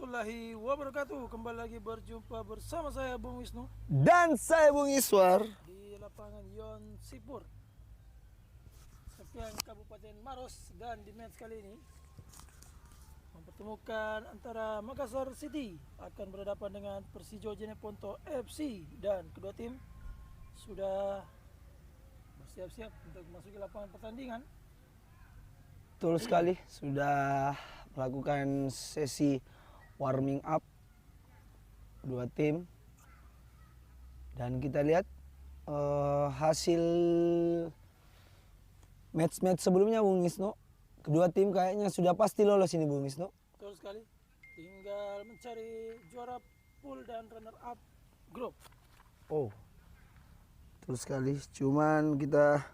warahmatullahi wabarakatuh. Kembali lagi berjumpa bersama saya Bung Wisnu Dan saya Bung Iswar di lapangan Yon Sipur, Sepian Kabupaten Maros. Dan di match kali ini mempertemukan antara Makassar City akan berhadapan dengan Persijo Jeneponto FC, dan kedua tim sudah bersiap-siap untuk memasuki lapangan pertandingan. betul sekali sudah melakukan sesi warming up dua tim, dan kita lihat hasil match-match sebelumnya Bung Isno. Kedua tim kayaknya sudah pasti lolos ini Bung Isno. Betul sekali, tinggal mencari juara pool dan runner up grup. Oh, betul sekali. Cuman kita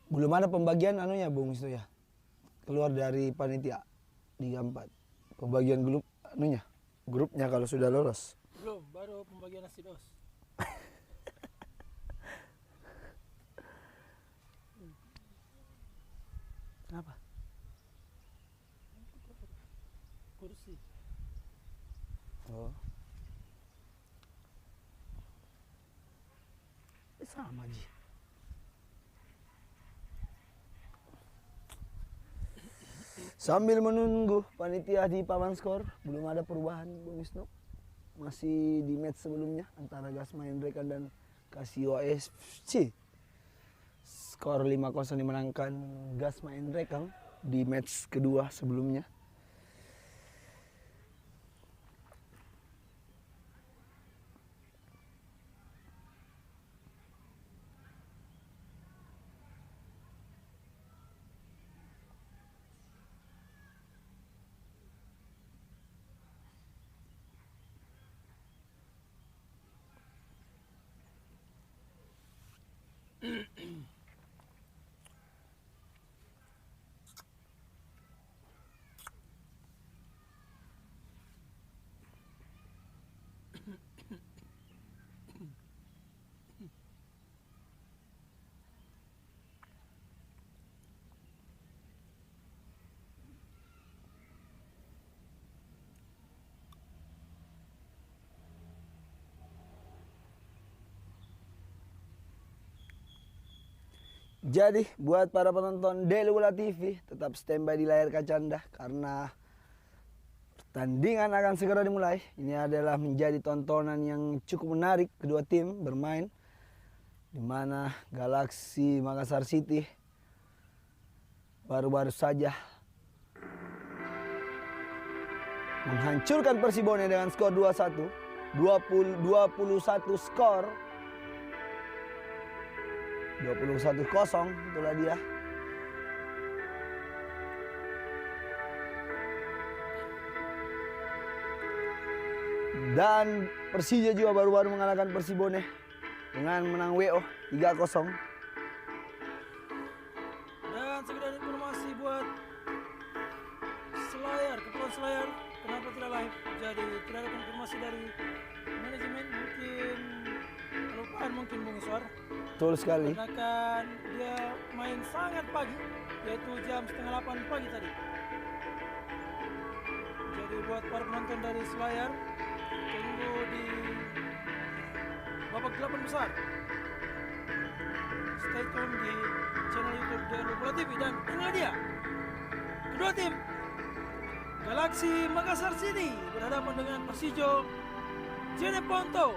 belum ada pembagian anunya Bung Isno ya. Keluar dari panitia Liga 4. Pembagian grup anunya. Grupnya kalau sudah lolos. Belum, baru pembagian nasi dos. Kenapa? Kursi. Oh. Sama Ji. Sambil menunggu panitia di papan skor, belum ada perubahan Bung Wisnu. Masih di match sebelumnya antara Gasma Indrekan dan Casio FC. Skor 5-0 dimenangkan Gasma Indrekan di match kedua sebelumnya. Jadi buat para penonton Daily Bola TV, tetap standby di layar kaca Anda karena pertandingan akan segera dimulai. Ini adalah menjadi tontonan yang cukup menarik. Kedua tim bermain, di mana Galaxy Makassar City baru-baru saja menghancurkan Persibone dengan skor 2-1, 21 skor. 21-0, itulah dia. Dan Persija juga baru-baru mengalahkan Persibone dengan menang WO 3-0. Dan sekedar informasi buat Selayar, Kepulauan Selayar, kenapa tidak live? Jadi tidak ada konfirmasi dari manajemen, mungkin kelupaan mungkin Bung Iswar. Betul sekali. Karena kan dia main sangat pagi, yaitu jam 7:30 pagi tadi. Jadi buat para penonton dari Selayar, tunggu di babak 8 besar. Stay tune di channel YouTube Daily Bola TV. Dan inilah dia, kedua tim Galaxy Makassar City berhadapan dengan Persijo Jeneponto.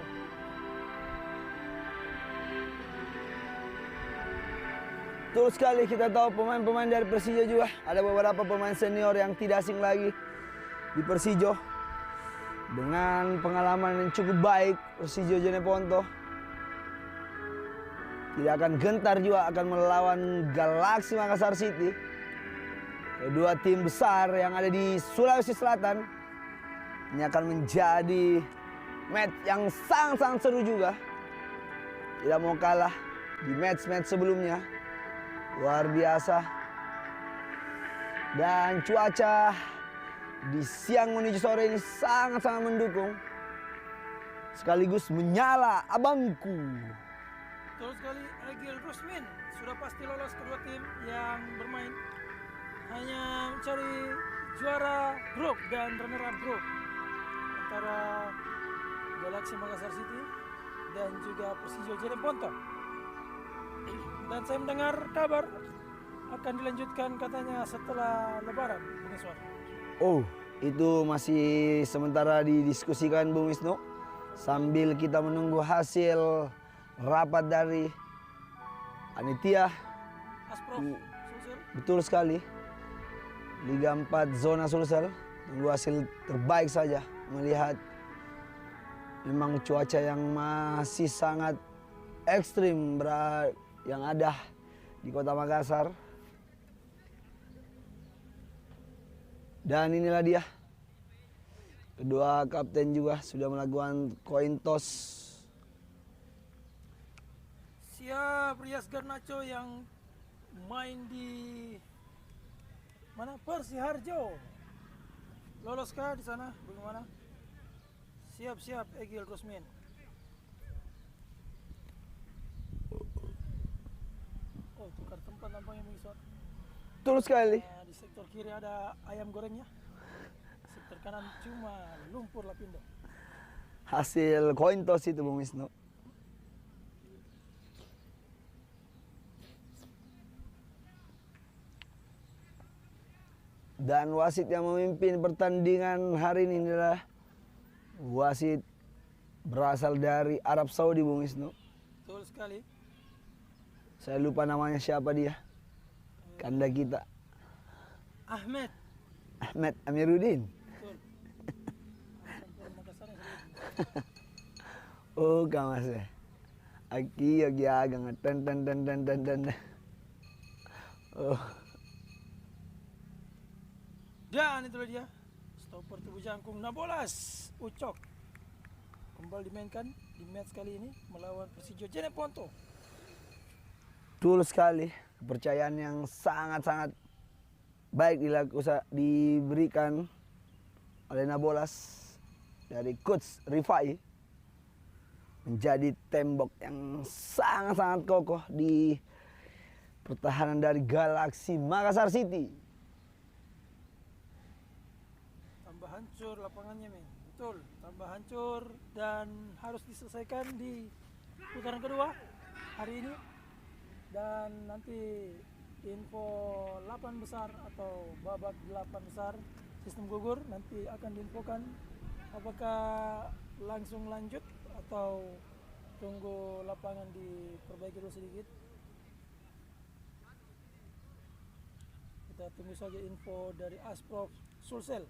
Betul sekali, kita tahu pemain-pemain dari Persija juga. Ada beberapa pemain senior yang tidak asing lagi di Persijo. Dengan pengalaman yang cukup baik, Persijo Jeneponto tidak akan gentar juga akan melawan Galaxy Makassar City. Kedua tim besar yang ada di Sulawesi Selatan. Ini akan menjadi match yang sangat-sangat seru juga. Tidak mau kalah di match-match sebelumnya. Luar biasa. Dan cuaca di siang menuju sore ini sangat-sangat mendukung. sekaligus menyala abangku. Betul sekali, Egil Rusmin sudah pasti lolos kedua tim yang bermain. Hanya mencari juara grup dan runner up grup antara Galaxy Makassar City dan juga Persija Jeneponto. Dan saya mendengar kabar akan dilanjutkan katanya setelah Lebaran, Bung Iswar. Oh, itu masih sementara didiskusikan Bung Wisnu. Sambil kita menunggu hasil rapat dari panitia. Asprof Sulsel. Betul sekali. Liga 4 zona Sulsel. Tunggu hasil terbaik saja. Melihat memang cuaca yang masih sangat ekstrim yang ada di Kota Makassar. Dan inilah dia. Kedua kapten juga sudah melakukan coin toss. Siap Rias Garnacho yang main di mana? Persiharjo. Loloskah di sana? Bagaimana? Siap-siap Egil Rusmin. Oh, tukar tempat nampaknya Bung Iswar. Betul sekali. Nah, di sektor kiri ada ayam gorengnya. Sektor kanan cuma lumpur Lapindo. Hasil coin toss itu Bung Wisnu. Dan wasit yang memimpin pertandingan hari ini adalah wasit berasal dari Arab Saudi Bung Wisnu. Betul sekali. Saya lupa namanya siapa dia. Kanda kita. Ahmed. Ahmed Amiruddin. Betul. Ahmed Makassar yang Oh, kamas ya. Aki agang dan. Oh. Dan itulah dia stopper tubuh jangkung Nabolas Ucok kembali dimainkan di match kali ini melawan Persija Jeneponto. Betul sekali. Kepercayaan yang sangat-sangat baik diberikan oleh Nabolas dari coach Rifai, menjadi tembok yang sangat-sangat kokoh di pertahanan dari Galaxy Makassar City. Tambah hancur lapangannya men. Betul, tambah hancur dan harus diselesaikan di putaran kedua hari ini. Dan nanti info 8 besar atau babak 8 besar sistem gugur nanti akan diinfokan apakah langsung lanjut atau tunggu lapangan diperbaiki dulu sedikit. Kita tunggu saja info dari Asprof Sulsel.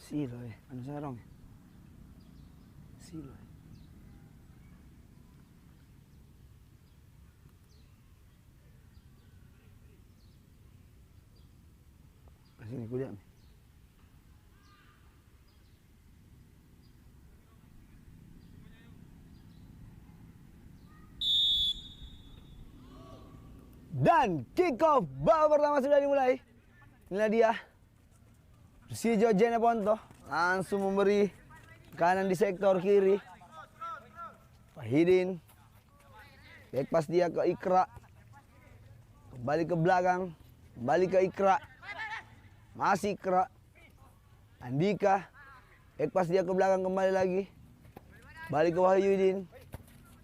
Silo ano sarong? Silo Kasi ni kuliah. Dan kick off babak pertama sudah dimulai. Inilah dia. Persija Jeneponto langsung memberi kanan di sektor kiri. Wahidin. Back pass dia ke Ikra. Kembali ke belakang. Kembali ke Ikra. Masih Ikra. Andika. Back pass dia ke belakang kembali lagi. Balik ke Wahyudin.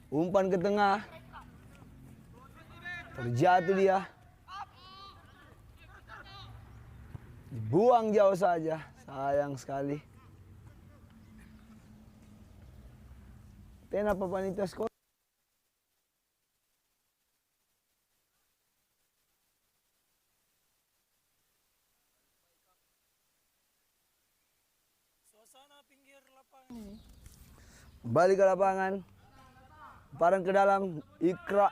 Umpan ke tengah. Terjatuh dia. Dibuang jauh saja, sayang sekali. Tena papanitas ko. Suasana pinggir lapangan ini. Balik ke lapangan. Paran ke dalam, Ikra.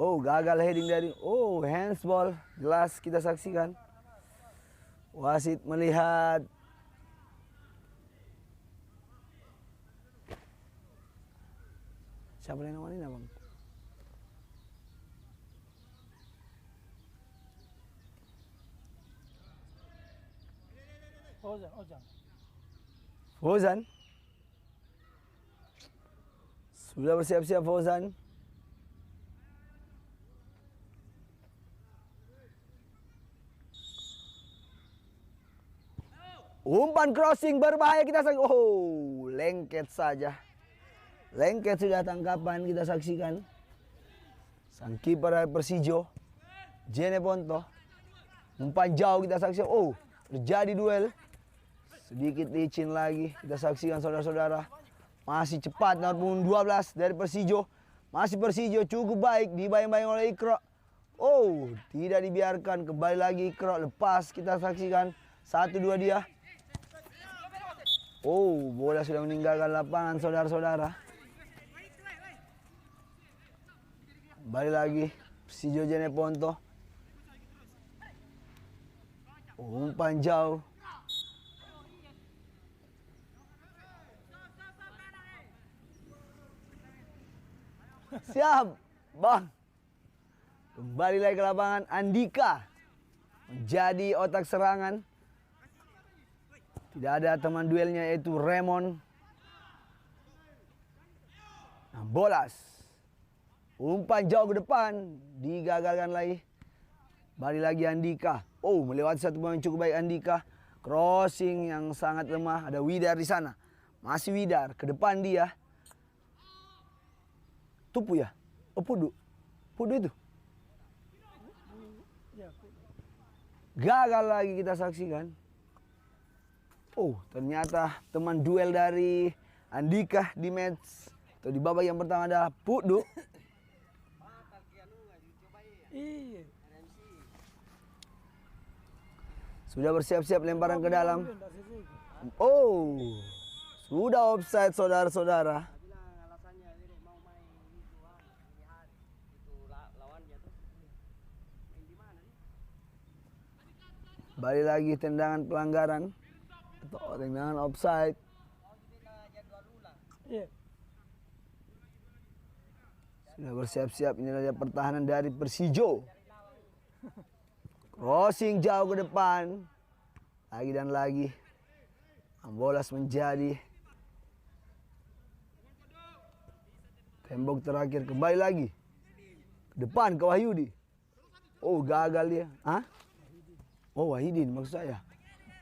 Oh, gagal heading dari. Oh, handsball. Jelas kita saksikan. Wasit melihat Siapa yang namanya bang? Ojang. Fauzan. Sudah bersiap-siap Fauzan. Umpan crossing berbahaya kita saksikan. Oh, lengket saja. Lengket sudah tangkapan kita saksikan. Sang kiper dari Persijo, Jene Ponto. Umpan jauh kita saksikan. Oh, terjadi duel. Sedikit licin lagi kita saksikan saudara-saudara. Masih cepat nomor punggung 12 dari Persijo. Masih Persijo cukup baik dibayang-bayang oleh Ikro. Oh, tidak dibiarkan, kembali lagi Ikro, lepas kita saksikan. 1-2 dia. Oh, bola sudah meninggalkan lapangan saudara-saudara. Kembali lagi Persijo Jene Ponto. Umpan jauh. Siap, bang. Kembali lagi ke lapangan. Andika menjadi otak serangan. Tidak ada teman duelnya yaitu Raymond. Nah, bolas. Umpan jauh ke depan. Digagalkan lagi. Balik lagi Andika. Oh, melewati satu pemain cukup baik Andika. Crossing yang sangat lemah. Ada Widar di sana. Masih Widar. Ke depan dia. Tupu ya? Oh, Pudu. Pudu itu. Gagal lagi kita saksikan. Oh, ternyata teman duel dari Andika di match atau di babak yang pertama adalah Pudu. Iya. Sudah bersiap-siap lemparan ke dalam. Oh, sudah offside saudara-saudara. Balik lagi tendangan pelanggaran atau tendangan offside. Iya. Sudah bersiap-siap, ini adalah pertahanan dari Persijo. Crossing jauh ke depan. Lagi dan lagi. Bolas menjadi tembok terakhir, kembali lagi. Ke depan ke Wahyudi. Oh, gagal dia. Hah? Oh, Wahidin maksud saya.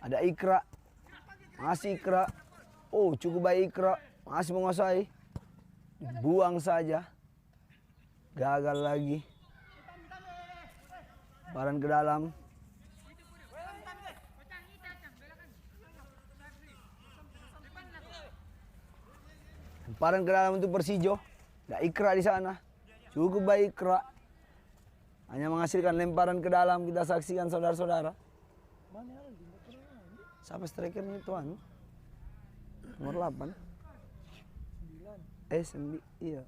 Ada Ikra. Masih Ikra. Oh, cukup baik Ikra. Masih menguasai. Buang saja. Gagal lagi. Baran ke dalam. Lemparan ke dalam untuk Persijo. Ada Ikra di sana. Cukup baik Ikra. Hanya menghasilkan lemparan ke dalam, kita saksikan saudara-saudara. Siapa strikernya itu anu? Nomor 8. 9. Iya.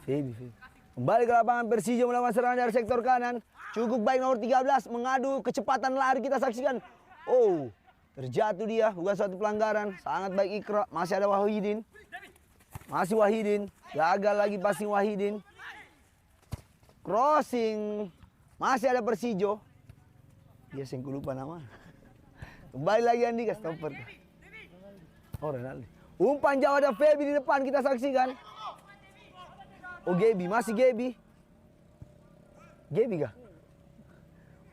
Febi. Kembali ke lapangan, Persijo melakukan serangan dari sektor kanan. Cukup baik nomor 13 mengadu kecepatan lari, kita saksikan. Oh, terjatuh dia, bukan suatu pelanggaran. Sangat baik Ikra, masih ada Wahidin. Masih Wahidin, gagal lagi passing Wahidin. Crossing, masih ada Persijo. Dia singku lupa nama. Kembali lagi Andika, stopper. Oh, Renaldi. Umpan jauh ada Febi di depan, kita saksikan. Oh, Gebi, masih Gebi. Gebi kah?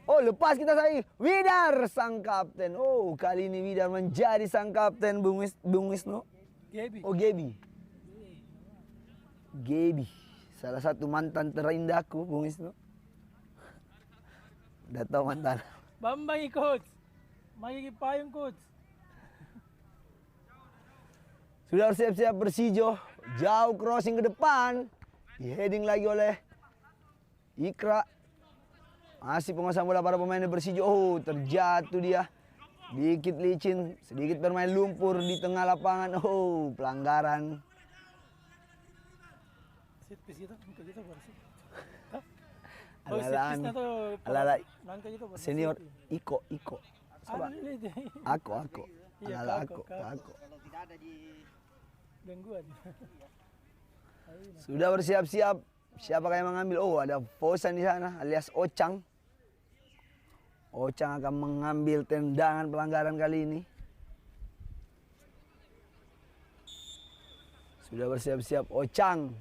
Oh, lepas kita saksikan. Widar sang kapten. Oh, kali ini Widar menjadi sang kapten Bung Wisnu. Gebi. Oh, Gebi. Gebi. Salah satu mantan terindahku, Bung Wisnu. Udah tahu mantan. Bambang coach. Magiging payung coach. Sudah siap-siap Persijo. Jauh crossing ke depan. Di-heading lagi oleh Ikra. Masih penguasaan bola para pemain Persijo. Oh, terjatuh dia. sedikit licin, sedikit bermain lumpur di tengah lapangan. Oh, pelanggaran. Set piece gitu, muka gitu baru sih. Ala-alaan, set piece-nya tuh ala-ala nangka gitu baru senior set. Iko. Coba. Ada ini deh. Aku. Iya, Ala-ala Ako. aku. Gangguan. Sudah bersiap-siap. Siapakah yang mengambil? Oh, ada Fauzan di sana alias Ocang. Ocang akan mengambil tendangan pelanggaran kali ini. Sudah bersiap-siap Ocang.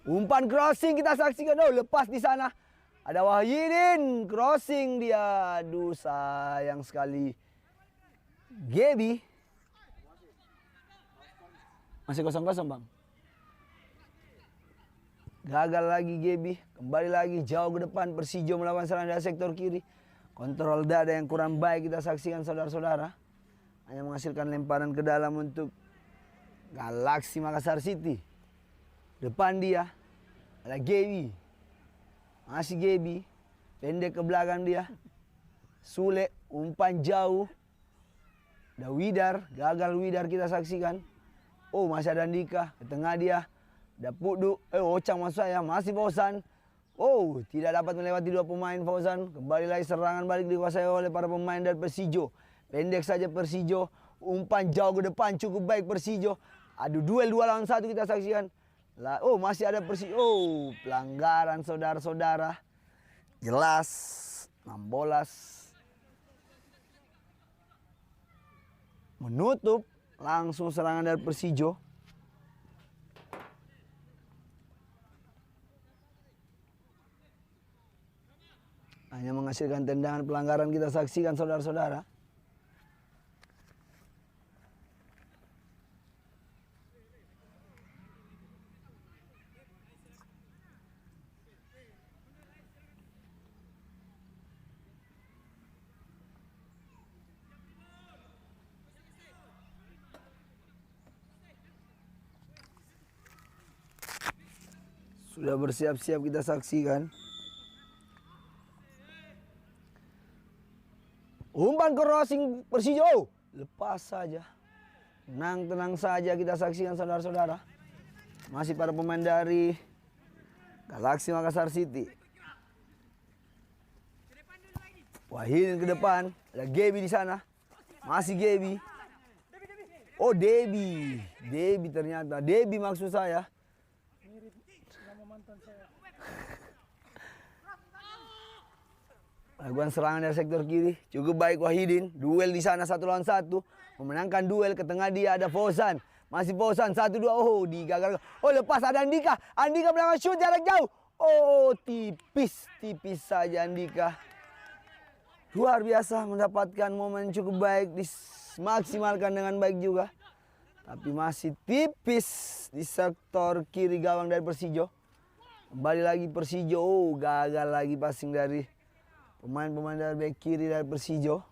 Umpan crossing kita saksikan. Oh, lepas di sana. Ada Wahyudin, crossing dia. Aduh, sayang sekali. Gaby. Masih 0-0, Bang. Gagal lagi Gaby. Kembali lagi jauh ke depan. Persija melawan serangan dari sektor kiri. Kontrol dada yang kurang baik kita saksikan saudara-saudara. Hanya menghasilkan lemparan ke dalam untuk Galaxy Makassar City. Depan dia ada Gaby. Masih Gaby. Pendek ke belakang dia. Sule, umpan jauh. Ada Widar, gagal Widar kita saksikan. Oh, masih ada Andika, ke tengah dia. Ada Pudu, Ocang masuk saya, masih Fauzan. Oh, tidak dapat melewati dua pemain Fauzan. Kembali lagi serangan balik dikuasai oleh para pemain dari Persijo. Pendek saja Persijo, umpan jauh ke depan cukup baik Persijo. Aduh, duel 2 lawan 1 kita saksikan. Oh, masih ada Persijo. Oh, pelanggaran saudara-saudara. Jelas, 6 bolas. Menutup langsung serangan dari Persijo. Hanya menghasilkan tendangan pelanggaran kita saksikan saudara-saudara. Sudah bersiap-siap kita saksikan. Umpan crossing Persijo. Lepas saja. Tenang saja kita saksikan saudara-saudara. Masih para pemain dari Galaxy Makassar City. Wahyudin ke depan. Ada Gaby di sana. Masih Gaby. Oh, Debbie. Debbie ternyata. Debbie maksud saya. Mirip nama mantan saya. Lakukan serangan dari sektor kiri. Cukup baik Wahyudin. Duel di sana 1 lawan 1. Memenangkan duel. Ke tengah dia ada Fauzan. Masih Fauzan. 1-2. Oh, digagal. Oh, lepas ada Andika. Andika belakang shoot jarak jauh. Oh, tipis saja Andika. Luar biasa mendapatkan momen cukup baik. Dimaksimalkan dengan baik juga. Tapi masih tipis di sektor kiri gawang dari Persijo. Kembali lagi Persijo. Oh, gagal lagi passing dari pemain-pemain dari bek kiri dari Persijo.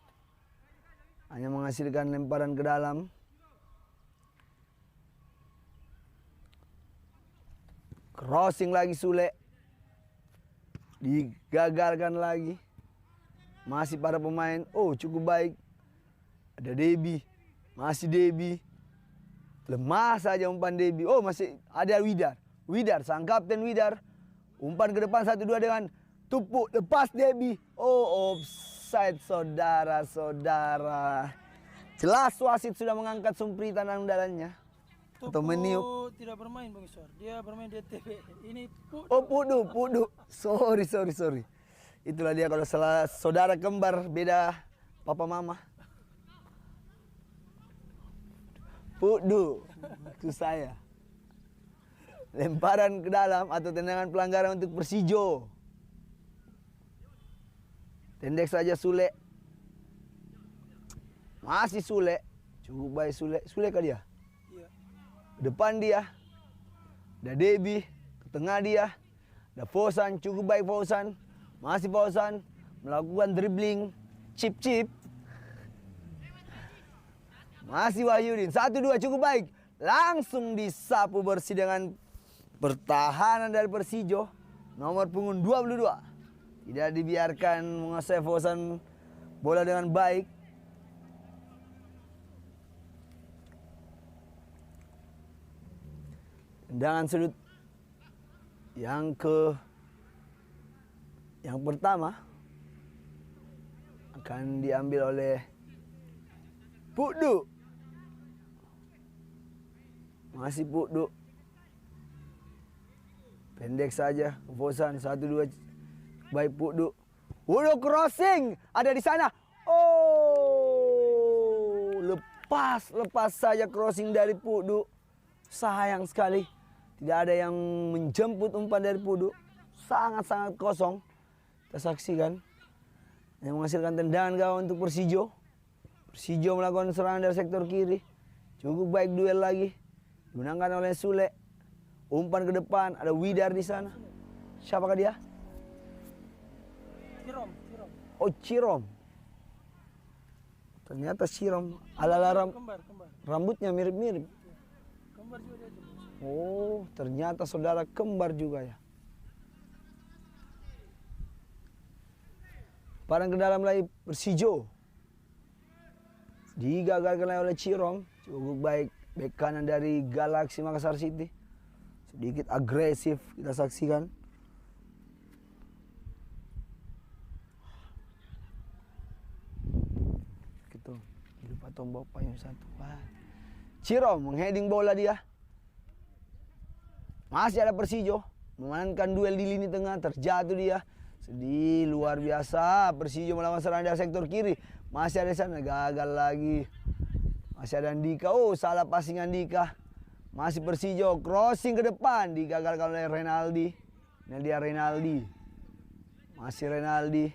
Hanya menghasilkan lemparan ke dalam. Crossing lagi Sule. Digagalkan lagi. Masih para pemain. Oh, cukup baik. Ada Debbie. Masih Debbie. Lemah saja umpan Debbie. Oh, masih ada Widar. Widar, sang kapten Widar. Umpan ke depan 1-2 dengan Tupu, lepas Debbie. Oh, offside saudara-saudara. Jelas wasit sudah mengangkat sumpritan andalannya. Atau meniup. Tidak bermain Bang Iswar. Dia bermain di TV. Ini Pudu. Oh, Pudu. Sorry. Itulah dia kalau salah saudara kembar beda papa mama. Pudu. Itu saya. Lemparan ke dalam atau tendangan pelanggaran untuk Persijo. Pendek saja Sule. Masih Sule. Cukup baik Sule. Sule kah dia? Iya. Depan dia. Ada Debbie. Ke tengah dia. Ada Fauzan. Cukup baik Fauzan. Masih Fauzan. Melakukan dribbling. Chip. Masih Wahyudin. 1-2 cukup baik. Langsung disapu bersih dengan pertahanan dari Persijo. Nomor punggung 22. Tidak dibiarkan menguasai Fauzan bola dengan baik. Tendangan sudut yang pertama akan diambil oleh Pukdu. Masih Pukdu. Pendek saja, Fosan 1-2 baik Pukdu. Pukdu crossing, ada di sana. Oh, lepas saja crossing dari Pukdu. Sayang sekali, tidak ada yang menjemput umpan dari Pukdu. Sangat-sangat kosong. Kita saksikan yang menghasilkan tendangan gawang untuk Persijo. Persijo melakukan serangan dari sektor kiri. Cukup baik duel lagi. Dimenangkan oleh Sule. Umpan ke depan, ada Widar di sana. Siapakah dia? Cirom. Oh, Cirom. Ternyata Cirom. Ala-ala Kembar. rambutnya mirip-mirip. Kembar juga dia. Oh, ternyata saudara kembar juga ya. Padang ke dalam lagi Persijo. Digagalkan oleh Cirom. Cukup baik bek kanan dari Galaxy Makassar City. Sedikit agresif kita saksikan. Gitu. Lupa tombol payung satu. Wah. Cirom mengheading bola dia. Masih ada Persijo memenangkan duel di lini tengah, terjatuh dia. Sedih luar biasa. Persijo melawan serangan dari sektor kiri. Masih ada di sana, gagal lagi. Masih ada Andika. Oh, salah passing Andika. Masih Persijo crossing ke depan, digagalkan oleh Renaldi. Renaldi. Masih Renaldi.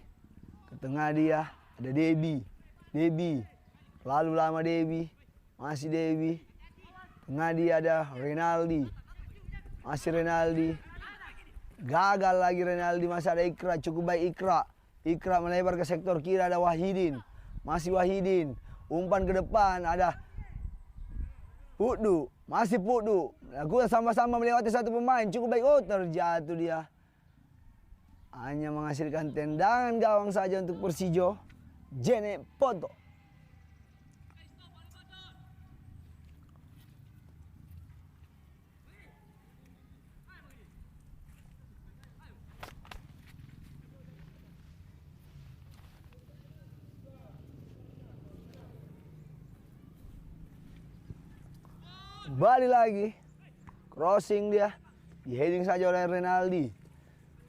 Ke tengah dia ada Debi. Lalu lama Debi. Masih Debi. Tengah dia ada Renaldi. Masih Renaldi. Gagal lagi Renaldi. Masih ada Ikra. Cukup baik Ikra. Ikra melebar ke sektor kiri. Ada Wahidin. Masih Wahidin. Umpan ke depan. Ada Pukdu. Masih Pukdu. Lakukan sama-sama melewati satu pemain. Cukup baik. Oh, terjatuh dia. Hanya menghasilkan tendangan gawang saja untuk Persijo. Jene Poto. Balik lagi. Crossing dia. Di-heading saja oleh Renaldi.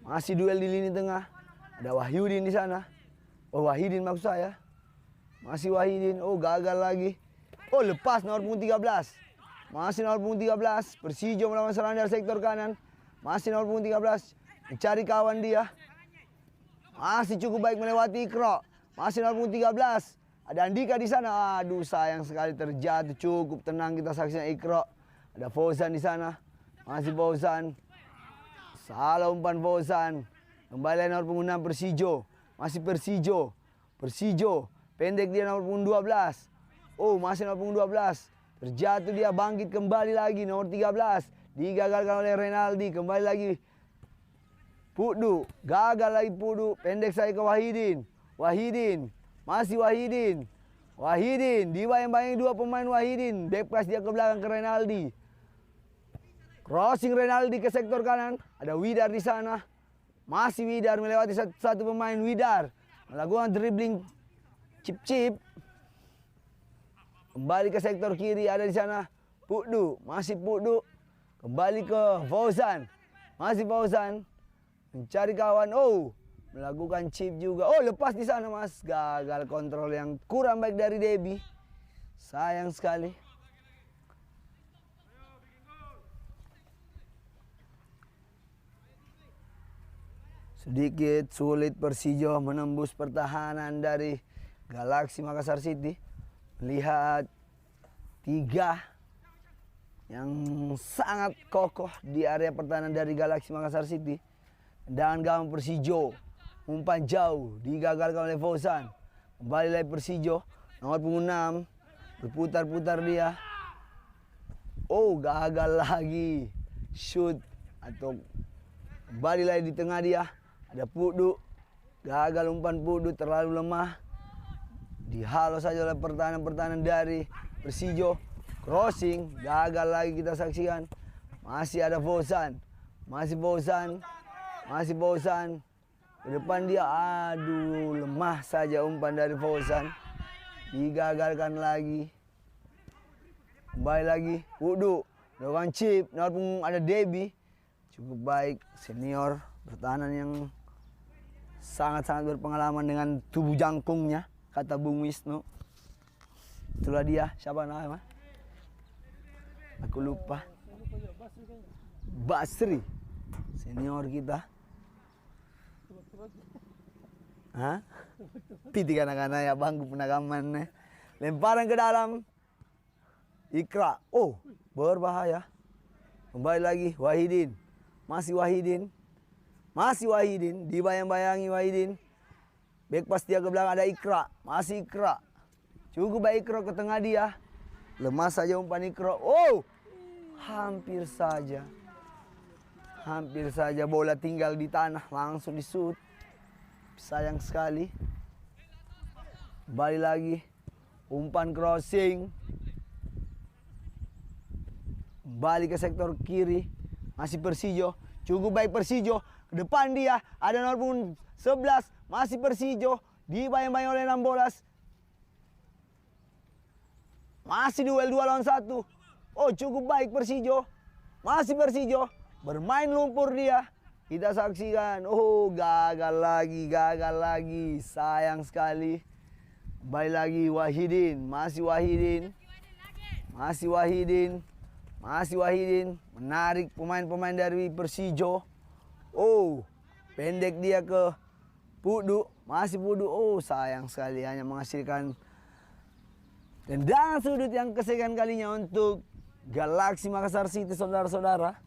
Masih duel di lini tengah. Ada Wahyudin di sana. Oh, Wahidin maksud saya. Masih Wahidin. Oh, gagal lagi. Oh, lepas nomor punggung 13. Masih nomor punggung 13. Persijo melawan serangan dari sektor kanan. Masih nomor punggung 13. Mencari kawan dia. Masih cukup baik melewati Ikro. Masih nomor punggung 13. Ada Andika di sana. Aduh, sayang sekali terjatuh. Cukup tenang kita saksikan Ikro. Ada Fauzan di sana. Masih Fauzan. Salah umpan Fauzan. Kembali nomor punggung 6 Persijo. Masih Persijo. Pendek dia nomor punggung 12. Oh, masih nomor punggung 12. Terjatuh dia, bangkit kembali lagi nomor 13. Digagalkan oleh Renaldi. Kembali lagi Pukdu. Gagal lagi Pukdu. Pendek saya ke Wahidin. Masih Wahidin. Dibayang-bayangi dua pemain Wahidin. Back pass dia ke belakang ke Renaldi. Crossing Renaldi ke sektor kanan. Ada Widar di sana. Masih Widar melewati satu pemain. Widar melakukan dribbling chip. Kembali ke sektor kiri, ada di sana Pukdu. Masih Pukdu. Kembali ke Fauzan. Masih Fauzan. Mencari kawan. Oh, melakukan chip juga. Oh, lepas di sana Mas. Gagal kontrol yang kurang baik dari Debi. Sayang sekali. Sedikit sulit Persijo menembus pertahanan dari Galaxy Makassar City. Melihat tiga yang sangat kokoh di area pertahanan dari Galaxy Makassar City. Tendangan gawang Persijo. Umpan jauh digagalkan oleh Fauzan. Kembali lagi Persijo. Nomor punggung 6. Berputar-putar dia. Oh, gagal lagi. Shoot. Atau kembali lagi di tengah dia. Ada Pukdu. Gagal umpan Pukdu, terlalu lemah. Dihalau saja oleh pertahanan dari Persijo. Crossing. Gagal lagi kita saksikan. Masih ada Fauzan. Masih Fauzan. Masih Fauzan. Ke depan dia, aduh, lemah saja umpan dari Fauzan. Digagalkan lagi. Kembali lagi, Pudu. Lakukan chip, pun ada Debbie. Cukup baik, senior pertahanan yang sangat-sangat berpengalaman dengan tubuh jangkungnya, kata Bung Wisnu. Itulah dia, siapa namanya? Aku lupa. Basri, senior kita. Hah? Piti kanak-kanak ya bangku penagaman. Lemparan ke dalam. Ikra. Oh, berbahaya. Kembali lagi Wahidin. Masih Wahidin. Masih Wahidin. Dibayang-bayangi Wahidin. Back pas dia ke belakang ada Ikra. Masih Ikra. Cukup baik Ikra ke tengah dia. Lemah saja umpan Ikra. Oh, hampir saja. Hampir saja bola tinggal di tanah. Langsung disut. Sayang sekali. Kembali lagi. Umpan crossing. Balik ke sektor kiri. Masih Persijo. Cukup baik Persijo. Ke depan dia. Ada nomor pun 11. Masih Persijo. Dibayang-bayang oleh 16. Masih duel 2 lawan 1. Oh, cukup baik Persijo. Masih Persijo. Bermain lumpur dia. Kita saksikan. Oh, gagal lagi. Sayang sekali. Kembali lagi Wahidin. Masih Wahidin. Masih Wahidin. Masih Wahidin. Menarik pemain-pemain dari Persijo. Oh, pendek dia ke Pudu. Masih Pudu. Oh, sayang sekali. Hanya menghasilkan tendangan sudut yang kesekian kalinya untuk Galaxy Makassar City, saudara-saudara.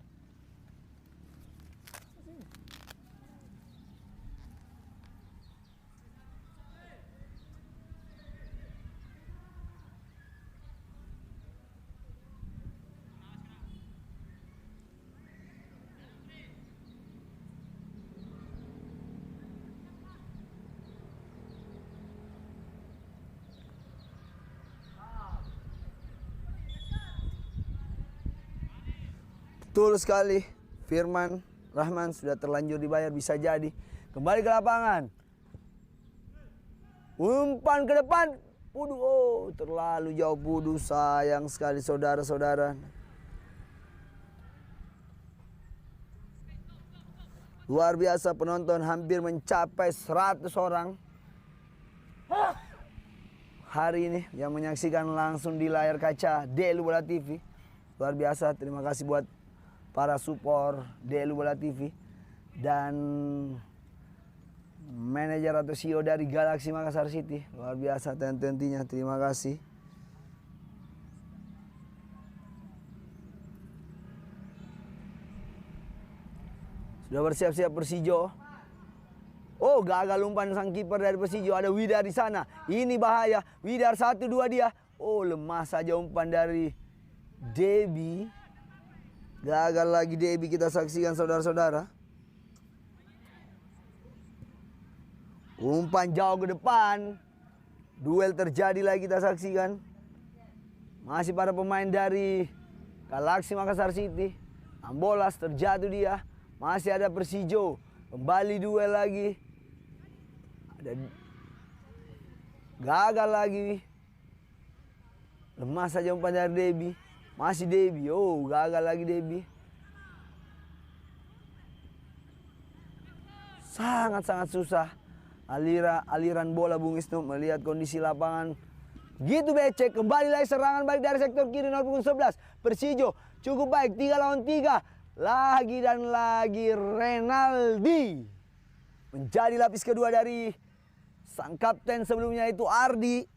Betul sekali, Firman Rahman sudah terlanjur dibayar, bisa jadi. Kembali ke lapangan. Umpan ke depan. Pudu, oh terlalu jauh Pudu. Sayang sekali saudara-saudara. Luar biasa, penonton hampir mencapai 100 orang. Hari ini yang menyaksikan langsung di layar kaca DLU Bola TV. Luar biasa, terima kasih buat para support DLU Bola TV dan manajer atau CEO dari Galaxy Makassar City. Luar biasa tentunya, terima kasih. Sudah bersiap-siap Persijo. Oh, gagal umpan sang kiper dari Persijo. Ada Widar di sana. Ini bahaya. Widar 1-2 dia. Oh, lemah saja umpan dari Debbie. Gagal lagi Debbie, kita saksikan saudara-saudara. Umpan jauh ke depan. Duel terjadi lagi, kita saksikan. Masih para pemain dari Galaxy Makassar City. Ambolas terjatuh dia. Masih ada Persijo. Kembali duel lagi. Ada gagal lagi. Lemah saja umpan dari Debbie. Masih Debbie. Oh, gagal lagi Debbie. Sangat-sangat susah aliran bola Bung Wisnu melihat kondisi lapangan. Gitu becek. Kembali lagi serangan balik dari sektor kiri 0-11. Persijo cukup baik 3 lawan 3. Lagi dan lagi Renaldi menjadi lapis kedua dari sang kapten sebelumnya itu Ardi.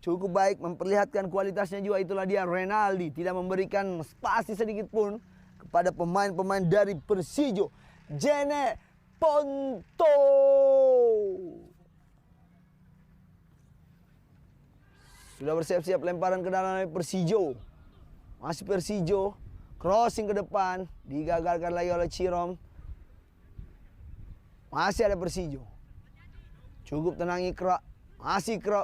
Cukup baik, memperlihatkan kualitasnya juga. Itulah dia Renaldi. Tidak memberikan spasi sedikit pun kepada pemain-pemain dari Persijo. Jene Ponto. Sudah bersiap-siap lemparan ke dalam Persijo. Masih Persijo. Crossing ke depan. Digagalkan lagi oleh Cirom. Masih ada Persijo. Cukup tenang Ikra. Masih Ikra.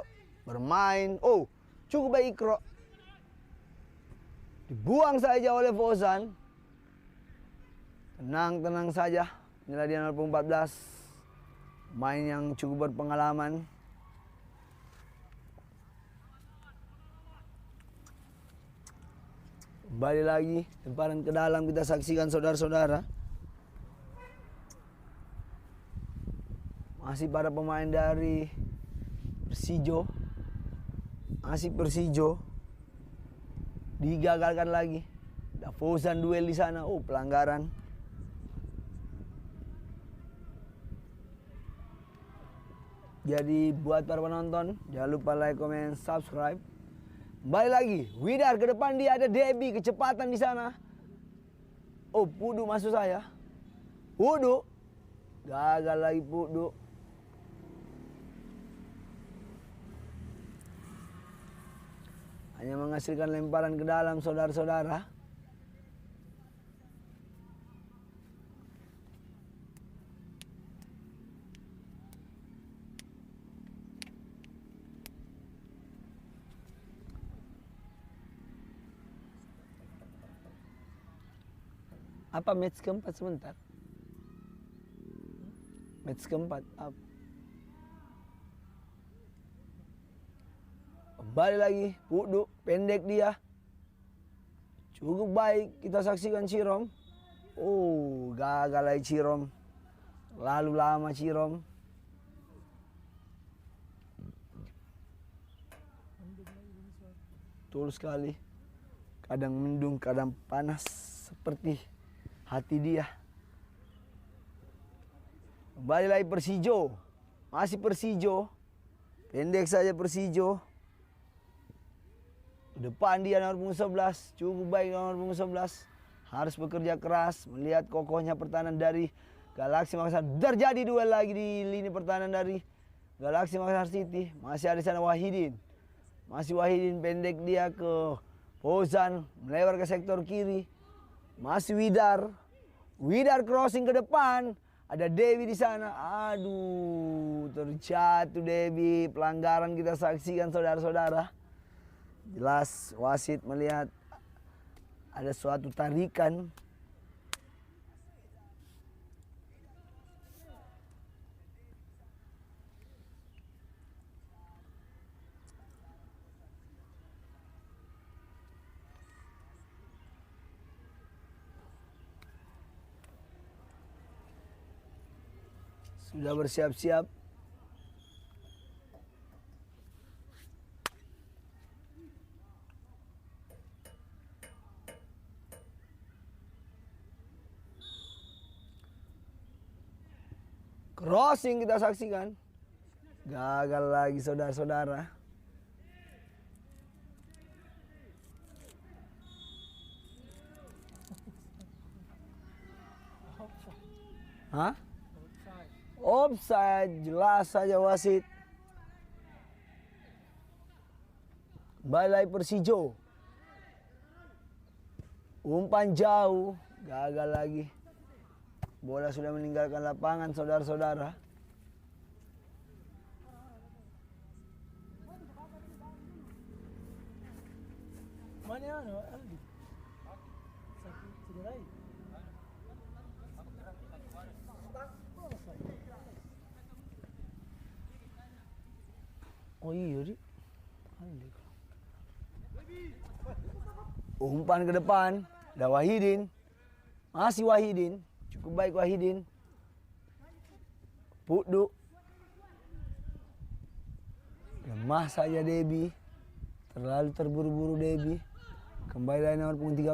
Bermain. Oh, cukup baik Ikro. Dibuang saja oleh Fauzan. Tenang saja. Inilah dia 14. Main yang cukup berpengalaman. Kembali lagi, lemparan ke dalam kita saksikan saudara-saudara. Masih para pemain dari Persijo. Masih Persijo. Digagalkan lagi. Ada Fauzan duel di sana. Oh, pelanggaran. Jadi buat para penonton, jangan lupa like, comment, subscribe. Kembali lagi, Widar ke depan, dia ada Debi, kecepatan di sana. Oh, Pudu masuk saya. Pudu. Gagal lagi Pudu. Hanya menghasilkan lemparan ke dalam saudara-saudara. Apa match keempat sebentar? Match keempat apa? Kembali lagi, Pudu, pendek dia. Cukup baik kita saksikan Chirom. Oh, gagal lagi Chirom. Lalu lama Chirom. Betul sekali. Kadang mendung, kadang panas seperti hati dia. Kembali lagi Persijo. Masih Persijo. Pendek saja Persijo. Depan dia nomor punggung 11. Cukup baik nomor punggung 11. Harus bekerja keras. Melihat kokohnya pertahanan dari Galaxy Makassar. Terjadi duel lagi di lini pertahanan dari Galaxy Makassar City. Masih ada di sana Wahidin. Masih Wahidin, pendek dia ke Fauzan. Melebar ke sektor kiri. Masih Widar. Widar crossing ke depan. Ada Dewi di sana. Aduh, terjatuh Dewi. Pelanggaran kita saksikan saudara-saudara. Jelas wasit melihat ada suatu tarikan. Sudah bersiap-siap. Crossing kita saksikan. Gagal lagi saudara-saudara. Hah? Offside, jelas saja wasit. Kembali lagi Persijo. Umpan jauh, gagal lagi. Bola sudah meninggalkan lapangan saudara-saudara. Mana Aldi? Sakit cederai. Oh iya, Dik. Umpan ke depan, ada Wahidin. Masih Wahidin, cukup baik Wahidin. Pudu. Lemah saja Debi. Terlalu terburu-buru Debi. Kembali lagi nomor punggung 13.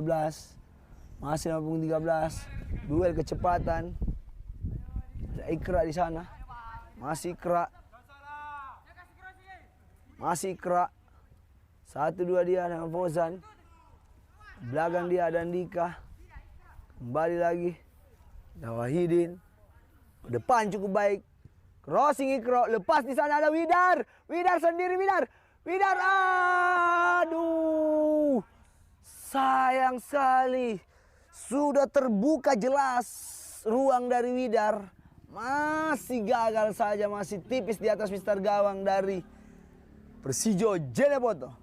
Masih nomor punggung 13. Duel kecepatan. Ada Ikra di sana. Masih Ikra. Masih Ikra. 1-2 dia dengan Fauzan. Belakang dia ada Andika. Kembali lagi. Ada Wahidin. Depan cukup baik. Crossing Ikra. Lepas di sana ada Widar. Widar sendiri Widar. Widar. Aduh. Sayang sekali. Sudah terbuka jelas ruang dari Widar. Masih gagal saja. Masih tipis di atas mistar gawang dari Persijo Jeneponto.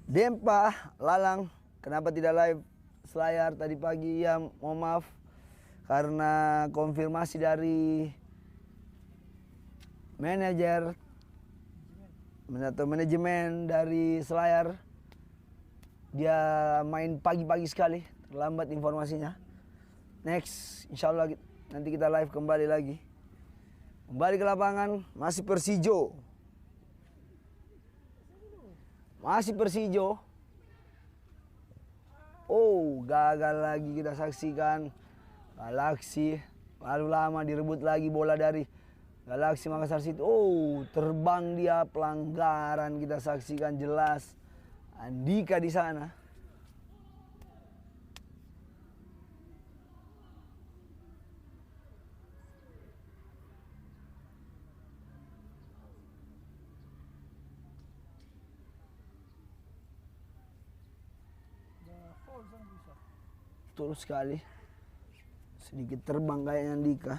Dempa, Lalang, kenapa tidak live selayar tadi pagi? Ya, mohon maaf karena konfirmasi dari manajer atau manajemen dari selayar, dia main pagi-pagi sekali, terlambat informasinya. Next, insya Allah nanti kita live kembali lagi. Kembali ke lapangan, masih Persijo. Masih Persijo. Oh, gagal lagi kita saksikan. Galaksi, lalu lama direbut lagi bola dari Galaksi Makassar City. Oh, terbang dia, pelanggaran kita saksikan jelas. Andika di sana. Betul sekali. Sedikit terbang kayaknya Andika.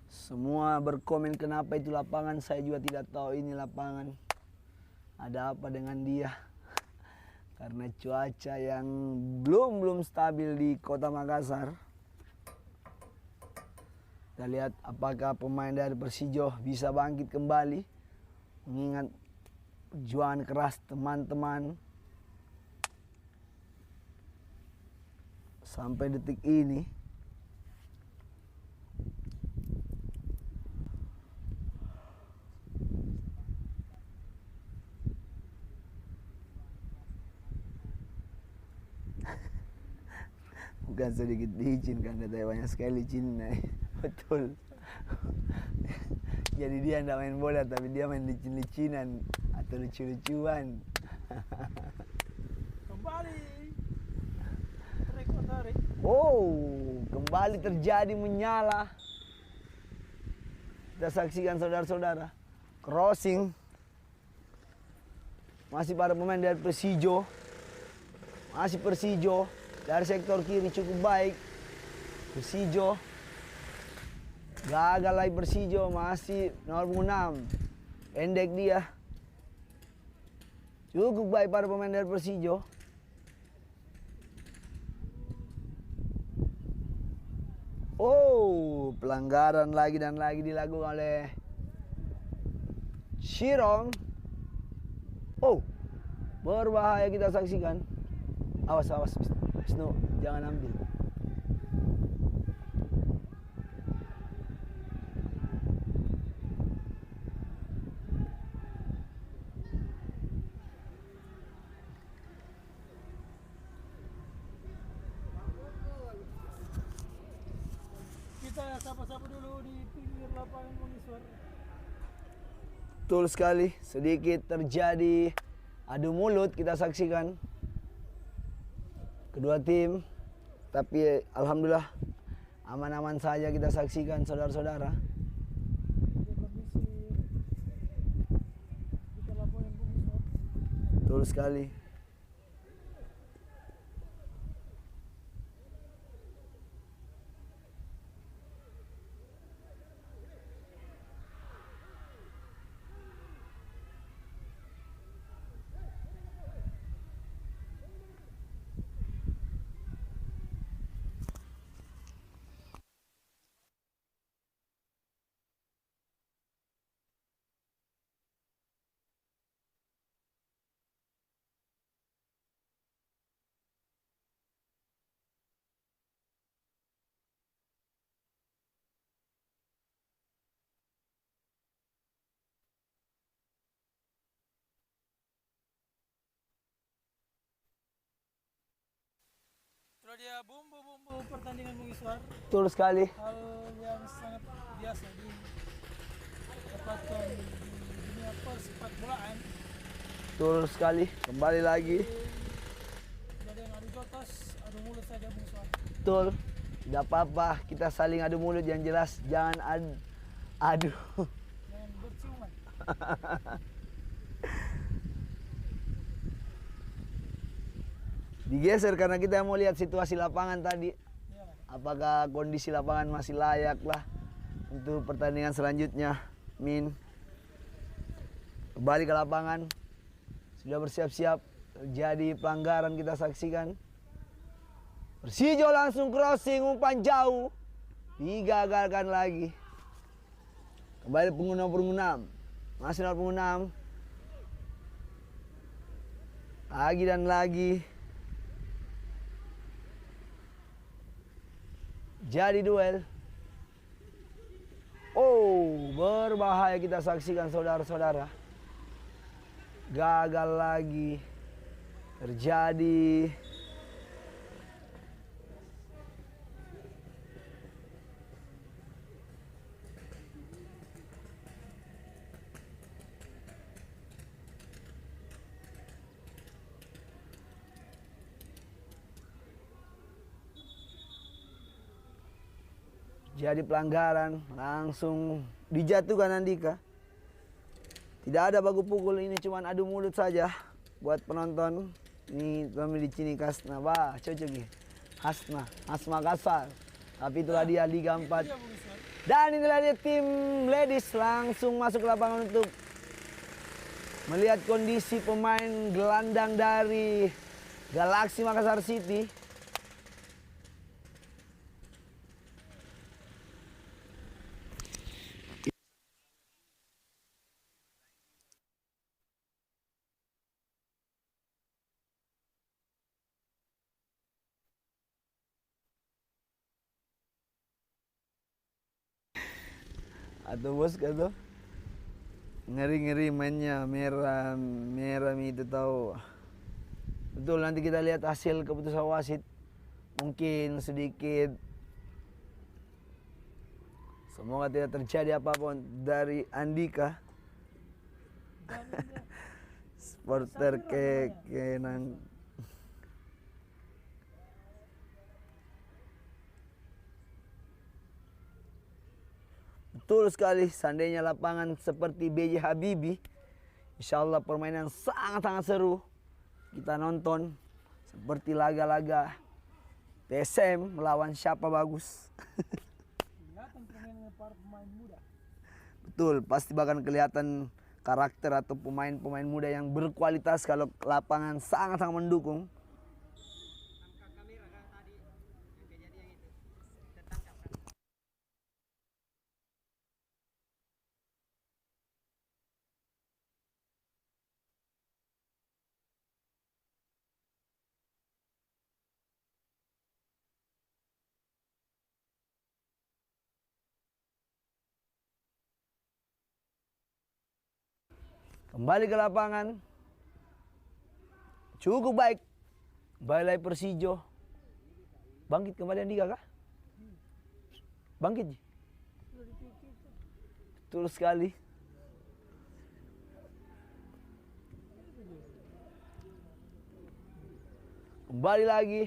Semua berkomen kenapa itu lapangan, saya juga tidak tahu ini lapangan. Ada apa dengan dia? Karena cuaca yang belum stabil di Kota Makassar. Kita lihat apakah pemain dari Persijo bisa bangkit kembali. Mengingat perjuangan keras teman-teman sampai detik ini. Bukan sedikit licin kan, katanya banyak sekali licinnya. Betul. Jadi dia tidak main bola tapi dia main licin-licinan atau lucu-lucuan. Kembali. Tarik. Oh, kembali terjadi menyala. Kita saksikan saudara-saudara. Crossing. Masih para pemain dari Persijo. Masih Persijo. Dari sektor kiri cukup baik. Persijo. Gagal lagi Persijo. Masih nomor 6. Pendek dia. Cukup baik para pemain dari Persijo. Oh, pelanggaran lagi dan lagi dilakukan oleh Shirong. Oh, berbahaya kita saksikan. Awas, Wisnu, jangan ambil. Kita sapa-sapa dulu di pinggir lapangan Mengiswar. Betul sekali, sedikit terjadi adu mulut kita saksikan. Kedua tim, tapi alhamdulillah aman-aman saja kita saksikan saudara-saudara. Kondisi di lapangan Mengiswar. Betul sekali. Itulah dia bumbu-bumbu pertandingan Mengiswar. Betul sekali. Hal yang sangat biasa didapatkan di dunia persepak bolaan. Betul sekali. Kembali lagi. Tidak ada yang adu jotos, adu mulut saja Mengiswar. Betul. Tidak apa-apa. Kita saling adu mulut yang jelas. Jangan adu. Jangan berciuman. digeser karena kita mau lihat situasi lapangan tadi. Apakah kondisi lapangan masih layak lah untuk pertandingan selanjutnya. Min kembali ke lapangan, sudah bersiap-siap, terjadi pelanggaran kita saksikan. Persijo langsung crossing, umpan jauh, digagalkan lagi. Kembali pengguna, masih 0 lagi dan lagi. Jadi duel. Oh, berbahaya kita saksikan saudara-saudara. Gagal lagi. Terjadi. Jadi pelanggaran, langsung dijatuhkan Andika. Tidak ada baku pukul, ini cuma adu mulut saja buat penonton. Ini kami di sini Kasna, wah cocok ya. Hasma Kasar. Tapi itulah dia Liga 4. Dan inilah dia tim ladies langsung masuk ke lapangan untuk melihat kondisi pemain gelandang dari Galaxy Makassar City. Atau bos kata ngeri mainnya merah itu tahu. Betul, nanti kita lihat hasil keputusan wasit. Mungkin sedikit, semoga tidak terjadi apapun dari Andika. Supporter Kenang. Betul sekali, seandainya lapangan seperti BJ Habibie, insya Allah permainan sangat-sangat seru. Kita nonton seperti laga-laga TSM melawan siapa bagus. Betul, pasti bahkan kelihatan karakter atau pemain-pemain muda yang berkualitas kalau lapangan sangat-sangat mendukung. Kembali ke lapangan. Cukup baik. Balai Persijo. Bangkit kembali Andika kah? Bangkit. Betul sekali. Kembali lagi.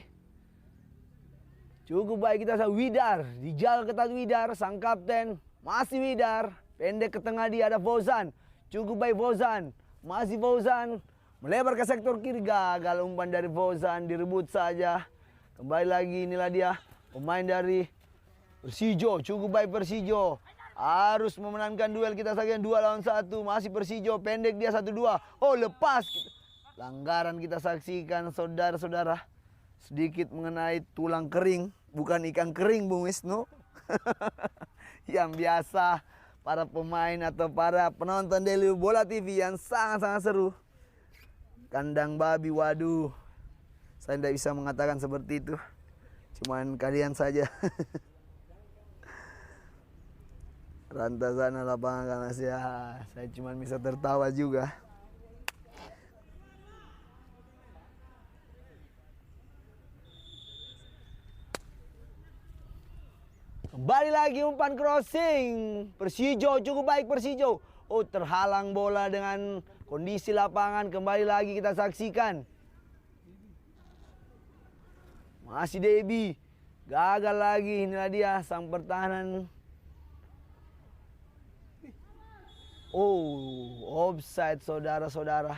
Cukup baik kita sama Widar. Dijaga ketat Widar, sang kapten. Masih Widar. Pendek ke tengah dia ada Fauzan. Cukup baik Fauzan. Masih Fauzan. Melebar ke sektor kiri. Gagal umpan dari Fauzan. Direbut saja. Kembali lagi, inilah dia. Pemain dari Persijo. Cukup baik Persijo. Harus memenangkan duel kita saja 2 lawan 1. Masih Persijo. Pendek dia 1-2. Oh lepas. Langgaran kita saksikan saudara-saudara. Sedikit mengenai tulang kering. Bukan ikan kering Bung Wisnu. Yang biasa para pemain atau para penonton Deli Bola TV yang sangat-sangat seru. Kandang babi, waduh. Saya tidak bisa mengatakan seperti itu. Cuman kalian saja. Rantai sana lapangan karena saya cuma bisa tertawa juga. Kembali lagi umpan crossing. Persijo cukup baik Persijo. Oh terhalang bola dengan kondisi lapangan. Kembali lagi kita saksikan. Masih Debi. Gagal lagi. Inilah dia sang pertahanan. Oh offside saudara-saudara.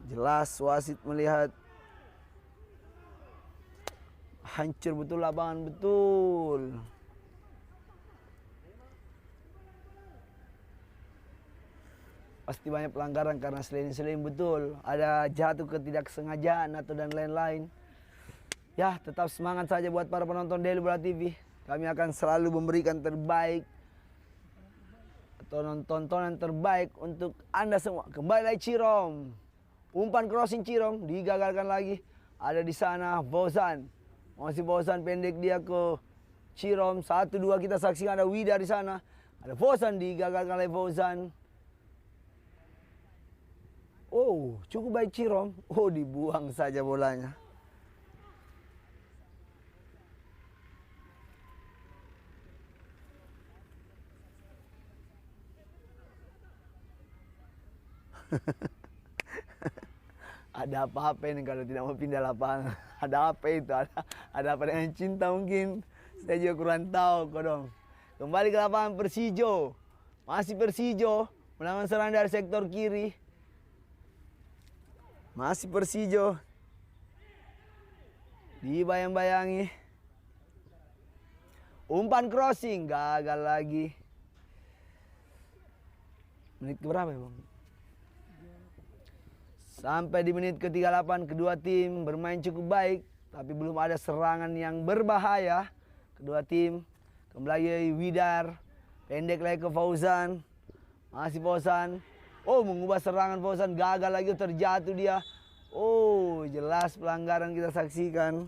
Jelas wasit melihat Hancur betul lapangan, betul. Pasti banyak pelanggaran karena seling-seling, betul. Ada jatuh ketidaksengajaan atau dan lain-lain. Ya, tetap semangat saja buat para penonton Daily Bola TV. Kami akan selalu memberikan terbaik atau tontonan terbaik untuk Anda semua. Kembali lagi Chirom. Umpan crossing Chirom digagalkan lagi. Ada di sana Fauzan. Masih Fauzan pendek dia ke Chirom. 1-2 kita saksikan, ada Wida di sana. Ada Fauzan digagalkan oleh Fauzan. Oh, cukup baik Chirom. Oh, dibuang saja bolanya. Ada apa-apa ini kalau tidak mau pindah lapangan? Ada apa itu? Ada apa dengan cinta mungkin? Saya juga kurang tahu kodong. Kembali ke lapangan Persijo. Masih Persijo melakukan serangan dari sektor kiri. Masih Persijo. Dibayang-bayangi. Umpan crossing gagal lagi. Menit keberapa ya Bang? Sampai di menit ke-38 kedua tim bermain cukup baik, tapi belum ada serangan yang berbahaya. Kedua tim kembali Widar, pendek lagi ke Fauzan. Masih Fauzan. Oh, mengubah serangan Fauzan, gagal lagi, terjatuh dia. Oh, jelas pelanggaran kita saksikan.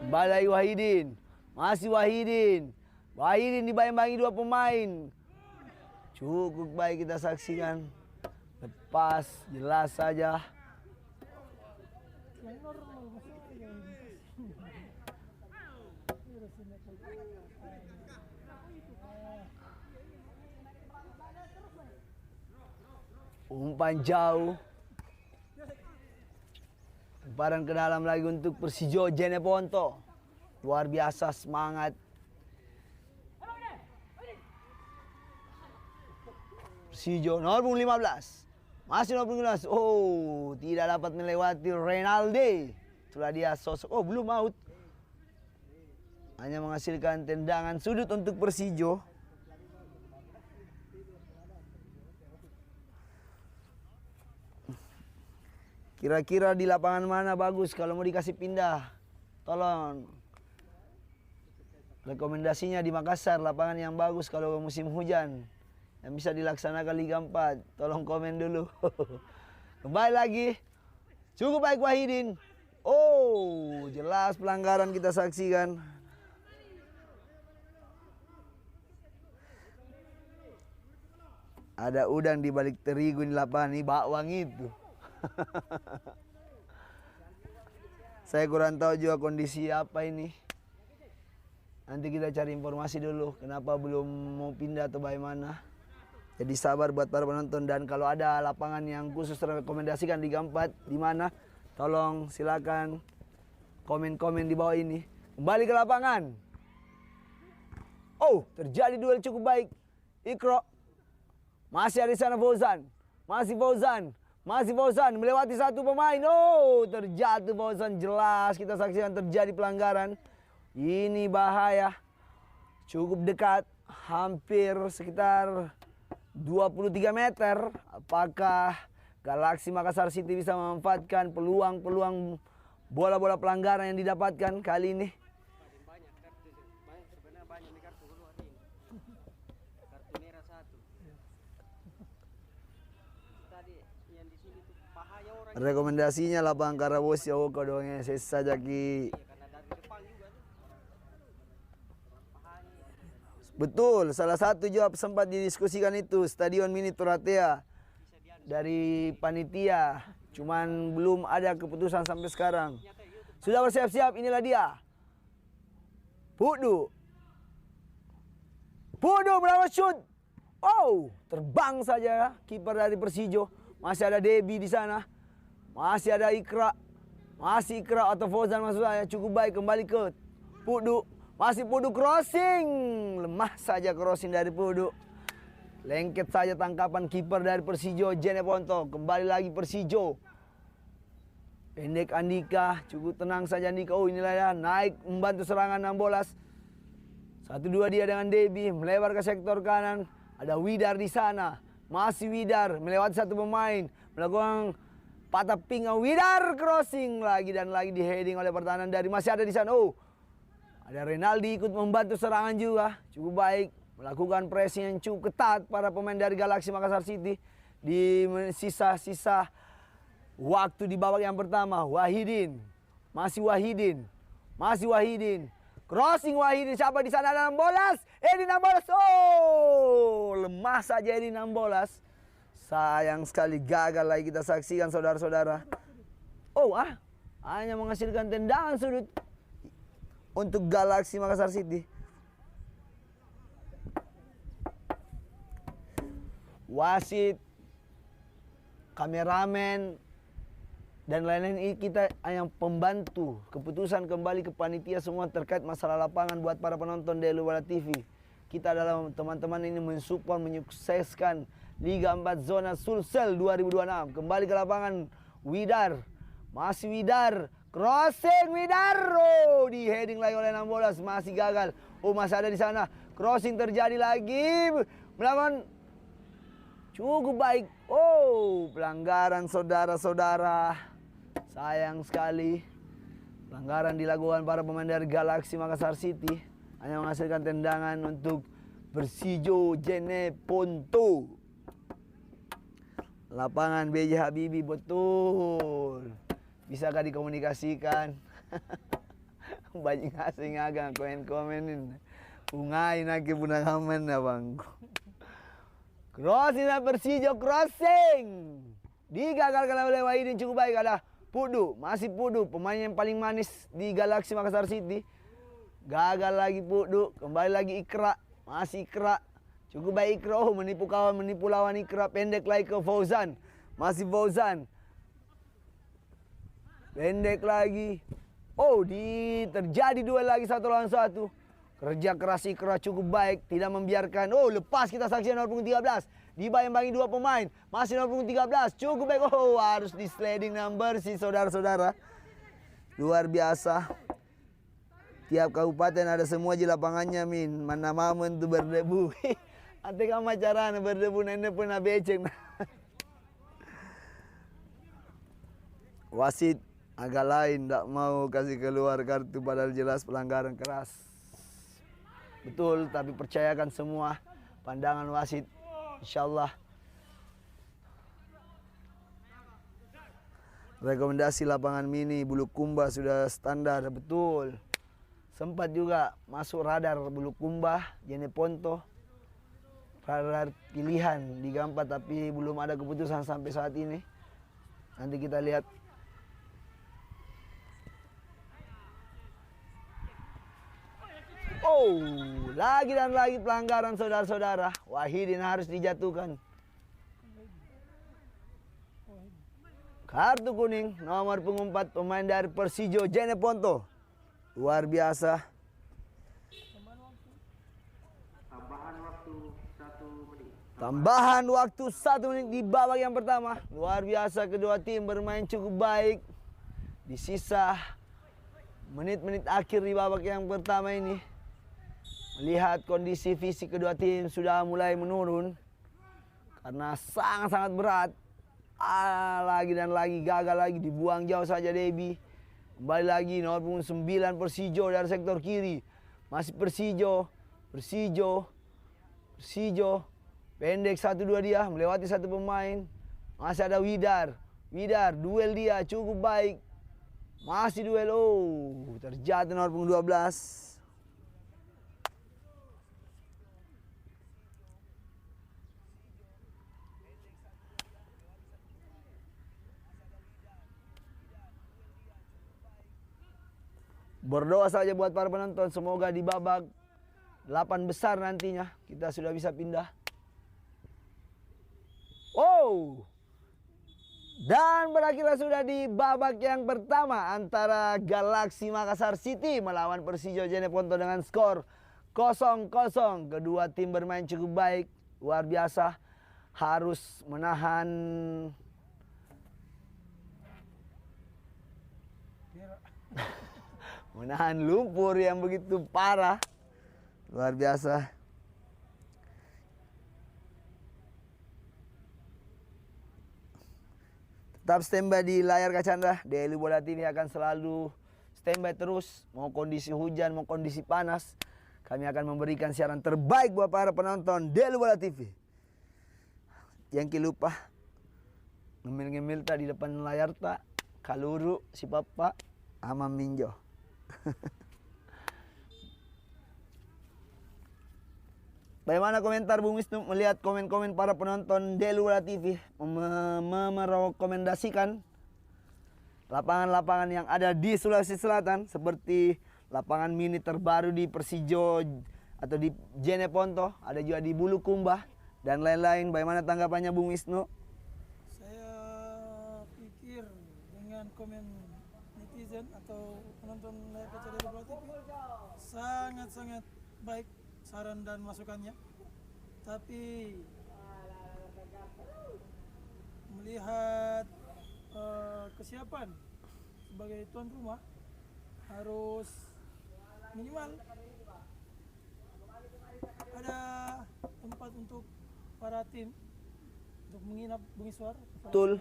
Balai Wahidin. Masih Wahidin. Wahidin dibayang-bayangi dua pemain. Cukup baik kita saksikan. Lepas, jelas saja. Umpan jauh. Lemparan ke dalam lagi untuk Persijo Jeneponto. Luar biasa semangat. Persijo nomor 15. Masih nomor 15. Oh, tidak dapat melewati Renaldi. Itulah dia sosok. Oh, belum out. Hanya menghasilkan tendangan sudut untuk Persijo. Kira-kira di lapangan mana bagus kalau mau dikasih pindah? Tolong. Rekomendasinya di Makassar, lapangan yang bagus kalau musim hujan. Yang bisa dilaksanakan Liga 4. Tolong komen dulu. Kembali lagi. Cukup baik Wahidin. Oh, jelas pelanggaran kita saksikan. Ada udang di balik terigu di lapangan ini, bawang itu. Saya kurang tahu juga kondisi apa ini. Nanti kita cari informasi dulu kenapa belum mau pindah atau bagaimana. Jadi sabar buat para penonton, dan kalau ada lapangan yang khusus rekomendasikan Liga 4 di mana, tolong silakan komen-komen di bawah ini. Kembali ke lapangan. Oh, terjadi duel cukup baik. Ikro. Masih ada di sana Fauzan. Masih Fauzan. Masih Fauzan melewati satu pemain. Oh, terjatuh Fauzan. Jelas kita saksikan terjadi pelanggaran. Ini bahaya. Cukup dekat. Hampir sekitar 23 meter. Apakah Galaxy Makassar City bisa memanfaatkan peluang-peluang bola-bola pelanggaran yang didapatkan kali ini? Rekomendasinya lapangan Karabosi kodongnya saja ki. Betul, salah satu jawab sempat didiskusikan itu Stadion Mini Turatea dari panitia. Cuman belum ada keputusan sampai sekarang. Sudah bersiap-siap, inilah dia. Pudu. Pudu berapa shoot? Oh, terbang saja kiper dari Persijo. Masih ada Debi di sana. Masih ada Ikra. Masih Ikra atau Fauzan maksud saya. Cukup baik, kembali ke Pudu. Masih Pudu crossing. Lemah saja crossing dari Pudu. Lengket saja tangkapan kiper dari Persijo, Jeneponto. Kembali lagi Persijo. Pendek Andika, cukup tenang saja Andika. Oh inilah ya, naik membantu serangan 16. 1-2 dia dengan Debi, melebar ke sektor kanan. Ada Widar di sana. Masih Widar, melewati satu pemain. Melakukan patah pinggang. Widar crossing lagi dan lagi di heading oleh pertahanan dari masih ada di sana. Oh, ada Renaldi ikut membantu serangan juga. Cukup baik. Melakukan pressing yang cukup ketat para pemain dari Galaxy Makassar City. Di sisa-sisa waktu di babak yang pertama. Wahidin. Masih Wahidin. Masih Wahidin. Crossing Wahidin. Siapa di sana? Ada 16. Edi 16. Oh, lemah saja Edi 16. Sayang sekali gagal lagi kita saksikan saudara-saudara. Oh, hanya menghasilkan tendangan sudut untuk Galaxy Makassar City. Wasit, kameramen, dan lain-lain kita yang pembantu keputusan kembali ke panitia semua terkait masalah lapangan buat para penonton Delu Bola TV. Kita adalah teman-teman ini mensupport, menyukseskan Liga 4 Zona Sulsel 2026. Kembali ke lapangan, Widar, masih Widar, crossing Widar, oh di heading lagi oleh 16, masih gagal. Oh masih ada di sana, crossing terjadi lagi, melawan. Cukup baik. Oh, pelanggaran saudara-saudara. Sayang sekali. Pelanggaran dilakukan para pemain dari Galaxy Makassar City. Hanya menghasilkan tendangan untuk Persijo Jeneponto. Lapangan B.J. Habibie, betul. Bisakah dikomunikasikan? Banyak asing agak komen-komenin. Ungai nak punang aman na bang. Crossing dan Persijo crossing. Digagalkan oleh Wahidin, cukup baik. Ada Pudu, masih Pudu, pemain yang paling manis di Galaxy Makassar City. Gagal lagi Pudu, kembali lagi Ikra, masih Ikra. Cukup baik Ikra, oh menipu kawan, menipu lawan Ikra. Pendek lagi ke Fauzan, masih Fauzan. Pendek lagi. Oh, terjadi duel lagi 1 lawan 1. Kerja keras Ikra cukup baik, tidak membiarkan. Oh, lepas kita saksikan 0.13. Dibayang-bayangi 2 pemain. Masih 0.13. Cukup baik. Oh, harus di sliding number sih saudara-saudara. Luar biasa. Tiap kabupaten ada semua di lapangannya min. Mana mamen tuh berdebu. Ate kamu caranya berdebu nenek pun becek. Wasit agak lain, tidak mau kasih keluar kartu padahal jelas pelanggaran keras. Betul, tapi percayakan semua pandangan wasit, insyaallah. Rekomendasi lapangan mini Bulukumba sudah standar, betul. Sempat juga masuk radar Bulukumba, Jeneponto, radar pilihan di Liga 4, tapi belum ada keputusan sampai saat ini. Nanti kita lihat. Oh, lagi dan lagi pelanggaran saudara-saudara. Wahidin harus dijatuhkan. Kartu kuning nomor pengumpat pemain dari Persijo Jeneponto. Luar biasa. Tambahan waktu 1 menit di babak yang pertama. Luar biasa, kedua tim bermain cukup baik. Di sisa menit-menit akhir di babak yang pertama ini. Melihat kondisi fisik kedua tim sudah mulai menurun. Karena sangat-sangat berat. Lagi dan lagi gagal lagi, dibuang jauh saja Debi. Kembali lagi nomor 9 Persijo dari sektor kiri. Masih Persijo. Pendek 1-2 dia, melewati 1 pemain. Masih ada Widar, duel dia cukup baik. Masih duel, oh terjatuh nomor 12. Berdoa saja buat para penonton, semoga di babak 8 besar nantinya kita sudah bisa pindah. Oh, dan berakhirlah sudah di babak yang pertama antara Galaxy Makassar City melawan Persijo Jeneponto dengan skor 0-0. Kedua tim bermain cukup baik. luar biasa, harus menahan lumpur yang begitu parah, luar biasa. Tetap standby di layar kaca Anda. Daily Bola TV akan selalu standby terus, mau kondisi hujan, mau kondisi panas. Kami akan memberikan siaran terbaik buat para penonton Daily Bola TV. Yang lupa ngemil-ngemil tak di depan layar tak, kaluru si papa ama minjo. Bagaimana komentar Bung Wisnu melihat komen-komen para penonton Daily Bola TV merekomendasikan lapangan-lapangan yang ada di Sulawesi Selatan seperti lapangan mini terbaru di Persijo atau di Jeneponto, ada juga di Bulukumba dan lain-lain. Bagaimana tanggapannya Bung Wisnu? Saya pikir dengan komen netizen atau penonton layar kaca Daily Bola TV sangat-sangat baik saran dan masukannya. Tapi melihat kesiapan sebagai tuan rumah harus minimal ada tempat untuk para tim untuk menginap Bung Iswar. Betul.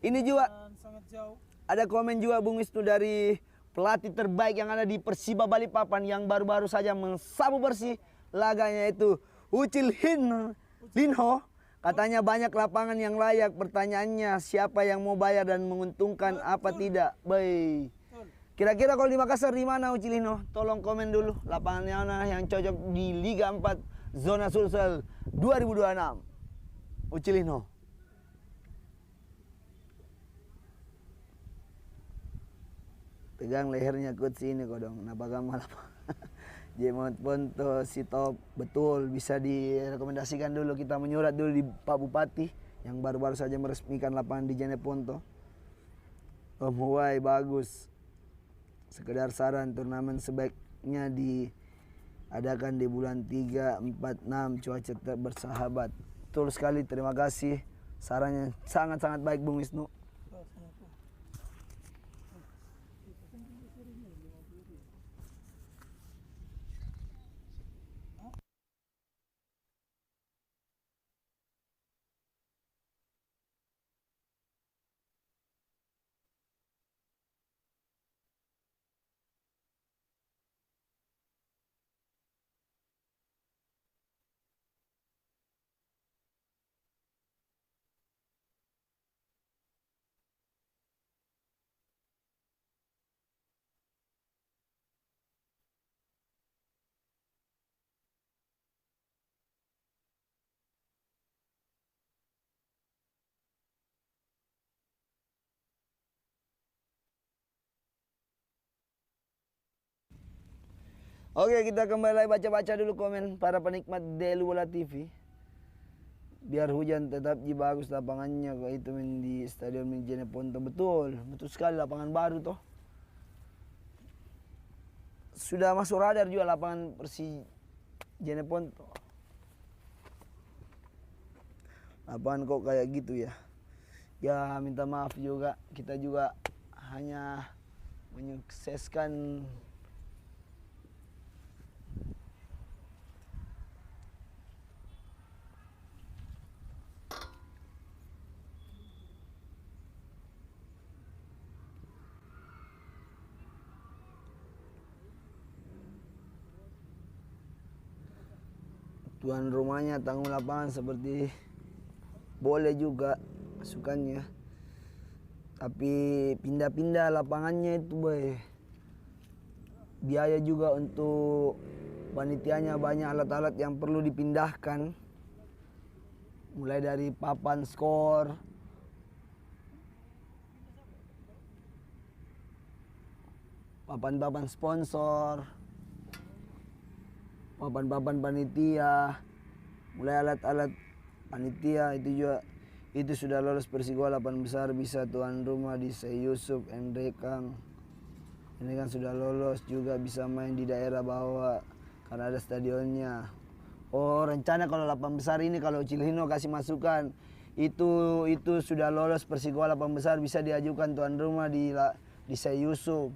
Ini juga sangat jauh. ada komen juga Bung Wisnu dari pelatih terbaik yang ada di Persiba Balikpapan yang baru-baru saja mensapu bersih laganya, itu Ucil Linho. Katanya banyak lapangan yang layak. Pertanyaannya siapa yang mau bayar dan menguntungkan apa tidak? Baik. Kira-kira kalau di Makassar di mana Ucil Linho? Tolong komen dulu lapangan mana yang cocok di Liga 4 Zona Sulsel 2026. Ucil Linho. Pegang lehernya coach ini kodong. Napakan malah. Jemot Ponto si top betul, bisa direkomendasikan dulu, kita menyurat dulu di Pak Bupati yang baru-baru saja meresmikan lapangan di Jeneponto. Om Huwai bagus. Sekedar saran, turnamen sebaiknya diadakan di bulan 3, 4, 6, cuaca tetap bersahabat. Betul sekali, terima kasih. Sarannya sangat-sangat baik Bung Wisnu. Oke, kita kembali baca-baca dulu komen para penikmat Daily Bola TV. Biar hujan tetap bagus lapangannya kok itu di Stadion Jeneponto. Betul sekali, lapangan baru toh. Sudah masuk radar juga lapangan Persi Jeneponto. Lapangan kok kayak gitu ya. Ya minta maaf juga, kita juga hanya menyukseskan tuan rumahnya tanggung lapangan seperti boleh juga masukannya, tapi pindah-pindah lapangannya itu boy, biaya juga untuk panitianya, banyak alat-alat yang perlu dipindahkan, mulai dari papan skor, papan-papan sponsor, papan-papan panitia, mulai alat-alat panitia itu sudah lolos Persigo 8 besar, bisa tuan rumah di Yusuf Endrekang. Ini kan sudah lolos juga, bisa main di daerah bawah karena ada stadionnya. Oh, rencana kalau 8 besar ini kalau Cilino kasih masukan itu sudah lolos Persiko 8 besar bisa diajukan tuan rumah di Say Yusuf.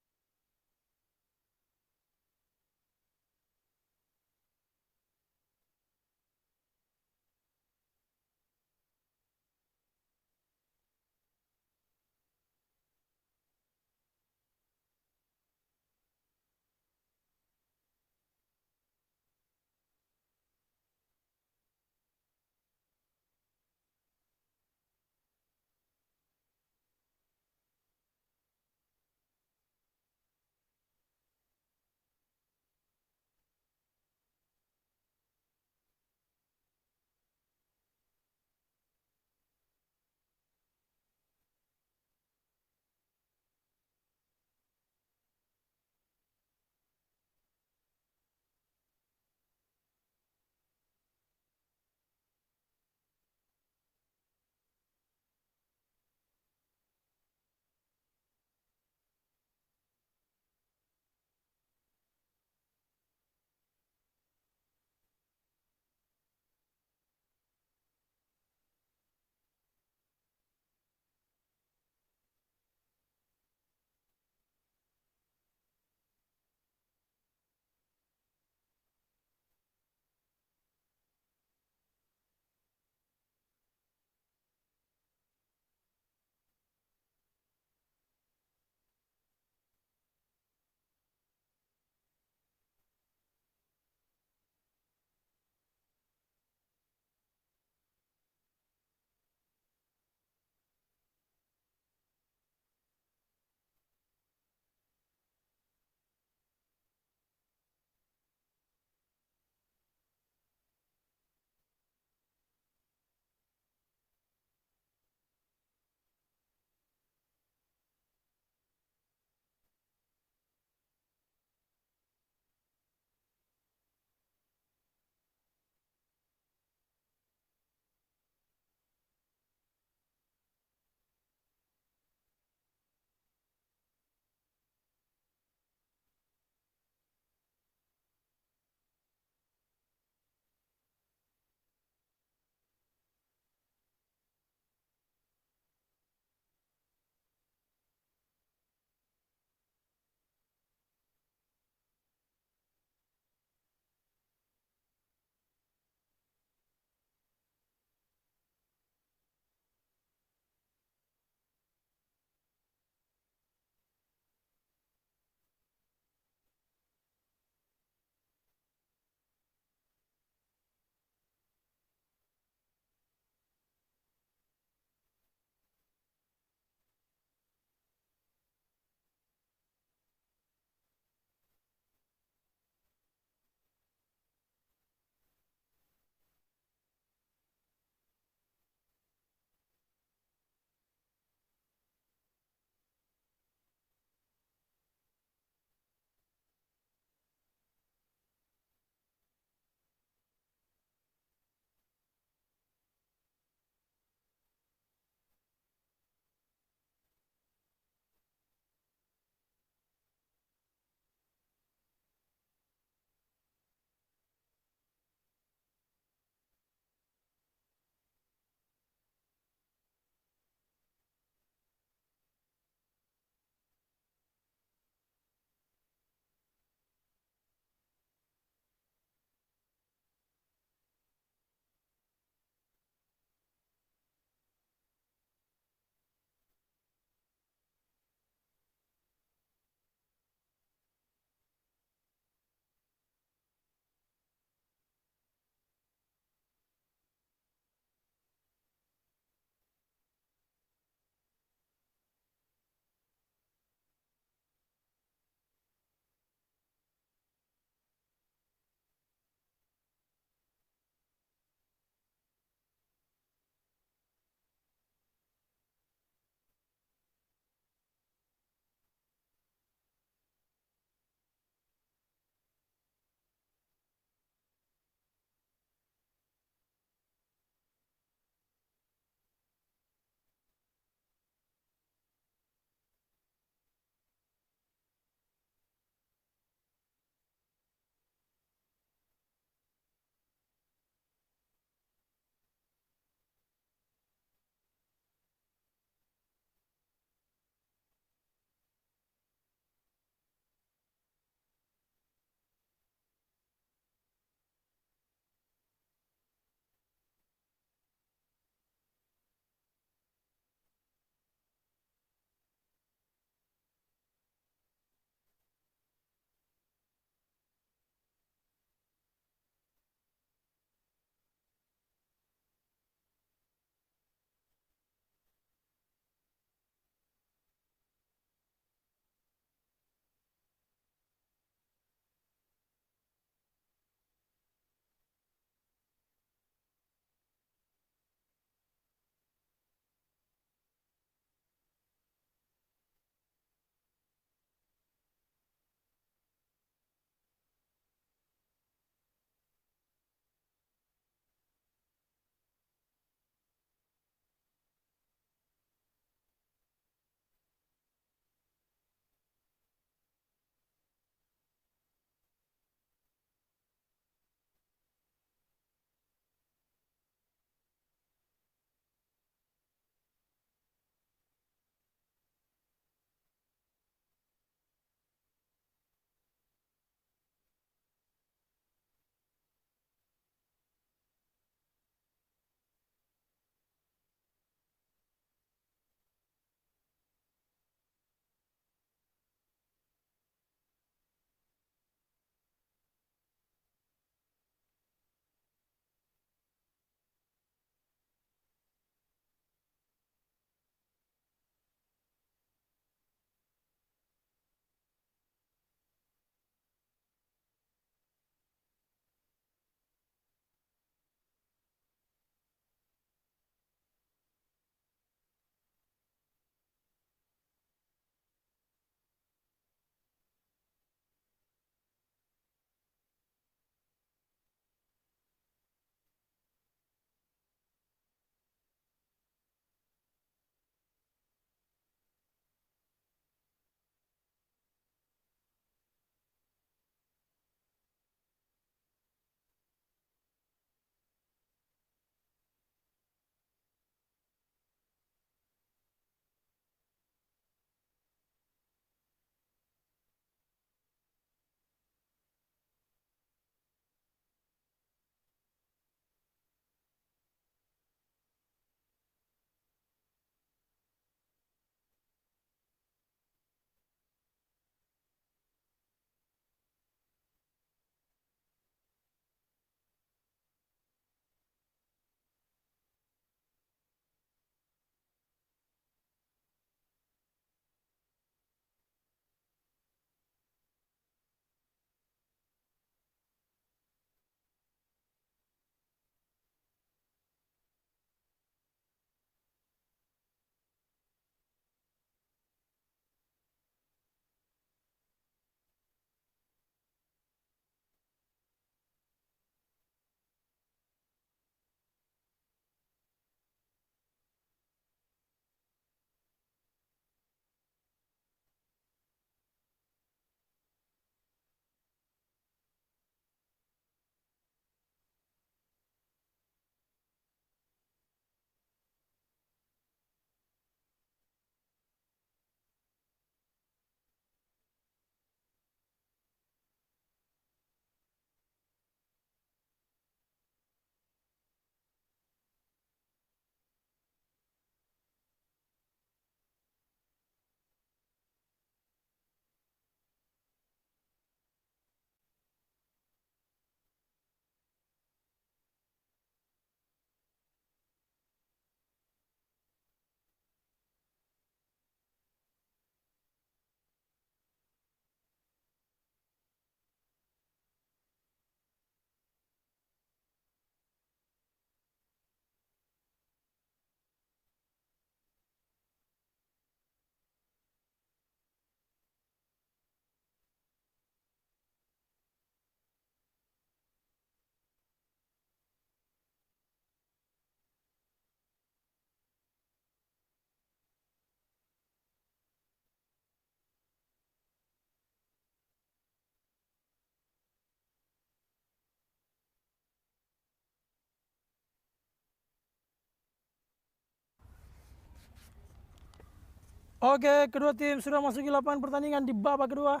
Oke, kedua tim sudah masuki lapangan pertandingan di babak kedua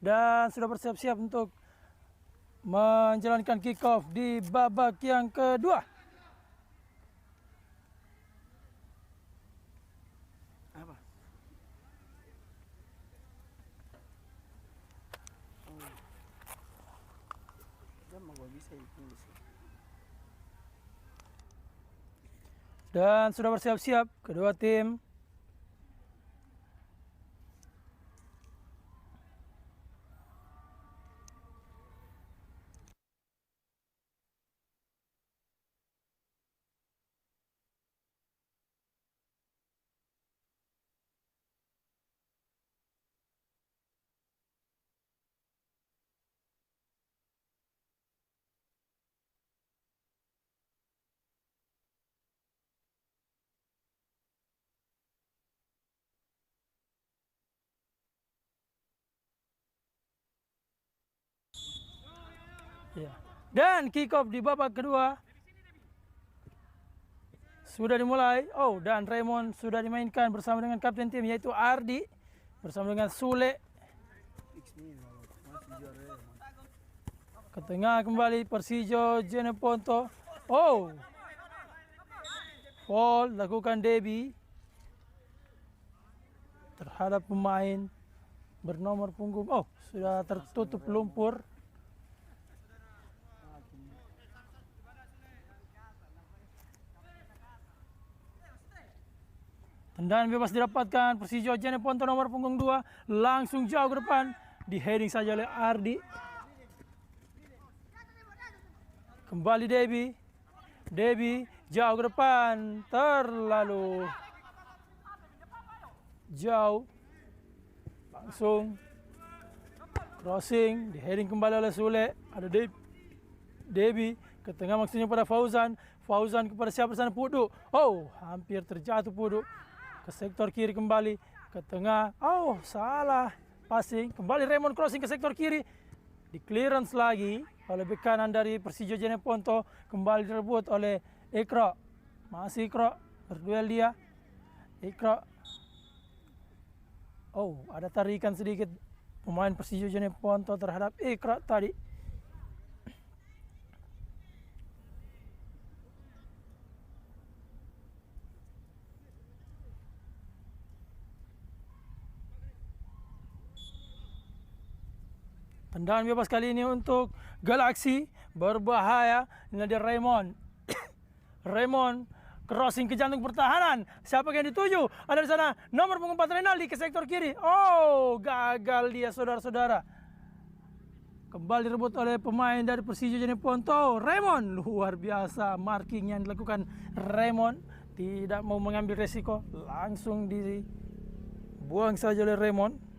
dan sudah bersiap-siap untuk menjalankan kick off di babak yang kedua. Apa? Dan sudah bersiap-siap kedua tim. Ya. Dan kick off di babak kedua sudah dimulai. Oh, dan Raymond sudah dimainkan bersama dengan kapten tim yaitu Ardi bersama dengan Sule. Ke tengah kembali Persijo Jeneponto. Oh, foul lakukan Debbie terhadap pemain bernomor punggung. Oh, sudah tertutup lumpur. Tendangan bebas didapatkan Persijo Jeneponto nomor punggung 2 langsung jauh ke depan, di heading saja oleh Ardi. Kembali Debbie jauh ke depan, terlalu jauh, langsung crossing, di heading kembali oleh Sule. Ada Debbie ke tengah, maksudnya pada Fauzan kepada siapa sana, Pudu. Oh, hampir terjatuh Pudu. Ke sektor kiri kembali, ke tengah. Oh, salah passing. Kembali Raymond crossing ke sektor kiri. Di clearance lagi oleh bek kanan dari Persijo Jeneponto. Kembali direbut oleh Ikro. Masih Ikro, berduel dia. Ikro. Oh, ada tarikan sedikit pemain Persijo Jeneponto terhadap Ikro tadi. Tendangan bebas kali ini untuk Galaxy, berbahaya. Ini ada Raymond. Raymond crossing ke jantung pertahanan. Siapa yang dituju? Ada di sana nomor punggung 4 Renaldi ke sektor kiri. Oh, gagal dia saudara-saudara. Kembali direbut oleh pemain dari Persijo Jeneponto. Raymond, luar biasa marking yang dilakukan Raymond. Tidak mau mengambil resiko, langsung dibuang saja oleh Raymond.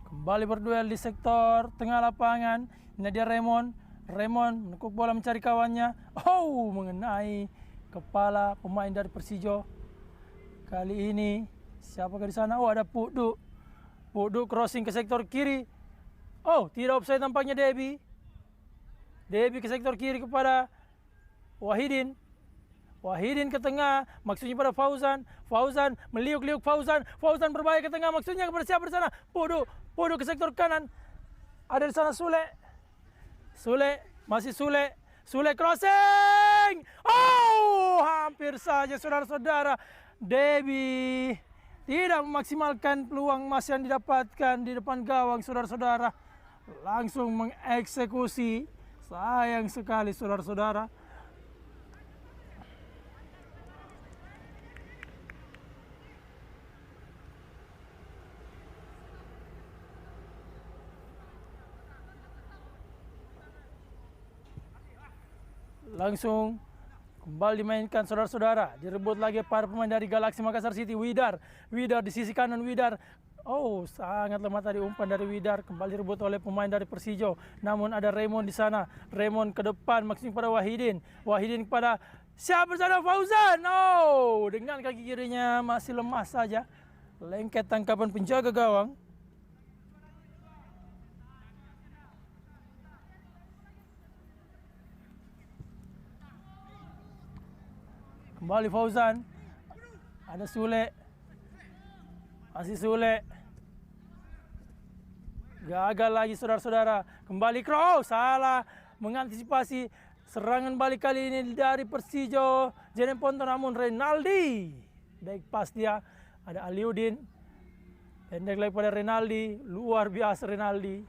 Kembali berduel di sektor tengah lapangan. Ini dia Raymond menekuk bola mencari kawannya. Oh, mengenai kepala pemain dari Persijo. Kali ini siapakah di sana? Oh, ada Pudu crossing ke sektor kiri. Oh, tidak offside tampaknya Debbie ke sektor kiri kepada Wahidin ke tengah, maksudnya pada Fauzan meliuk-liuk Fauzan berbahaya ke tengah, maksudnya kepada siapa di sana? Pudu ke sektor kanan. Ada di sana Sule crossing. Oh, hampir saja saudara-saudara. Debbie tidak memaksimalkan peluang emas yang didapatkan di depan gawang saudara-saudara. Langsung mengeksekusi. Sayang sekali saudara-saudara. Langsung kembali dimainkan saudara-saudara. Direbut lagi para pemain dari Galaxy Makassar City. Widar di sisi kanan. Oh, sangat lemah tadi umpan dari Widar. Kembali direbut oleh pemain dari Persijo. Namun ada Raymond di sana. Raymond ke depan, maksudnya pada Wahidin kepada siapa sana? Fauzan. Oh, dengan kaki kirinya masih lemah saja. Lengket tangkapan penjaga gawang. Kembali Fauzan. Ada Sule. Masih Sule. Gagal lagi saudara-saudara. Kembali cross. Salah mengantisipasi serangan balik kali ini dari Persijo Jeneponto, namun Renaldi. Baik pas dia. Ada Aliudin. Pendek lagi pada Renaldi. Luar biasa Renaldi.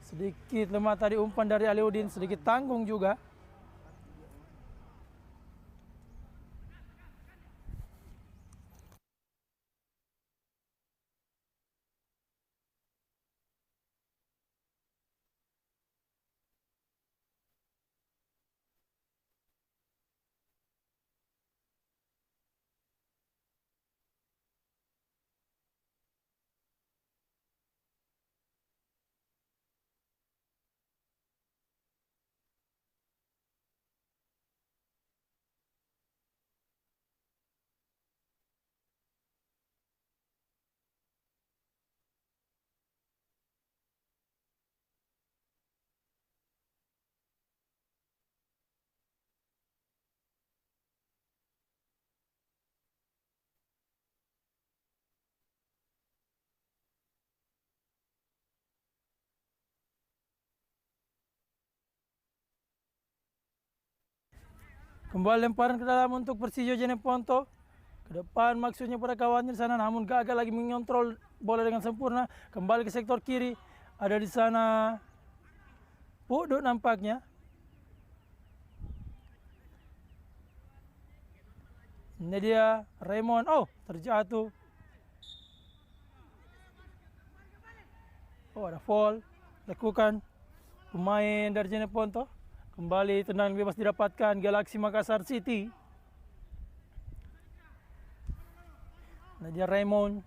Sedikit lemah tadi umpan dari Aliudin. Sedikit tanggung juga. Kembali lemparan ke dalam untuk Persijo Jeneponto. Ke depan maksudnya pada kawannya di sana, namun gagal lagi mengontrol bola dengan sempurna. Kembali ke sektor kiri. Ada di sana Puduk nampaknya. Ini dia Raymond. Oh, terjatuh. Oh, ada foul. Lakukan pemain dari Jeneponto. Kembali tendangan bebas didapatkan Galaxy Makassar City. Nadia Raymond.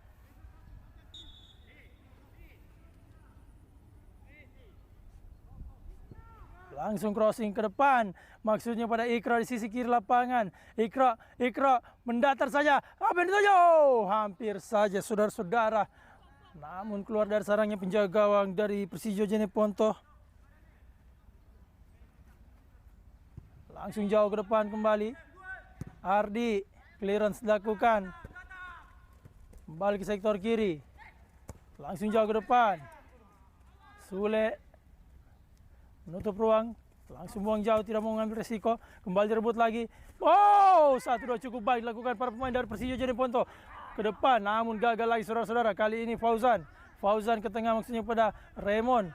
Langsung crossing ke depan. Maksudnya pada Ikra di sisi kiri lapangan. Ikra mendatar saja. Hampir saja saudara-saudara. Namun keluar dari sarangnya penjaga gawang dari Persijo Jeneponto. Langsung jauh ke depan kembali. Ardi, clearance dilakukan. Kembali ke sektor kiri. Langsung jauh ke depan. Sule menutup ruang. Langsung buang jauh, tidak mau mengambil resiko. Kembali direbut lagi. Oh, 1-2 cukup baik dilakukan para pemain dari Persijo Jeneponto. Ke depan, namun gagal lagi saudara-saudara. Kali ini Fauzan ke tengah maksudnya pada Raymond.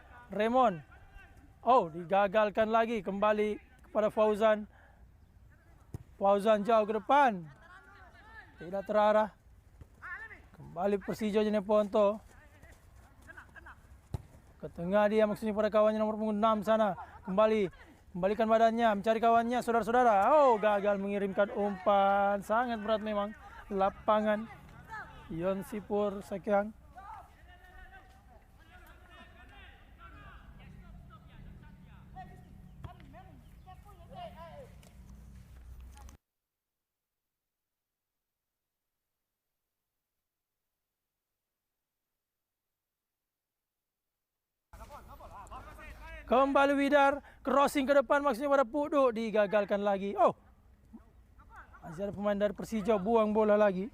Oh, digagalkan lagi. Kembali kepada Fauzan jauh ke depan. Tidak terarah. Kembali Persijo Jeneponto. Ke tengah dia maksudnya pada kawannya nomor punggung 6 sana. Kembalikan badannya, mencari kawannya saudara-saudara. Oh, gagal mengirimkan umpan. Sangat berat memang lapangan. Yon Sipur Sekiang. Kembali Widar, crossing ke depan maksudnya pada Puduk, digagalkan lagi. Oh, masih ada pemain dari Persija buang bola lagi.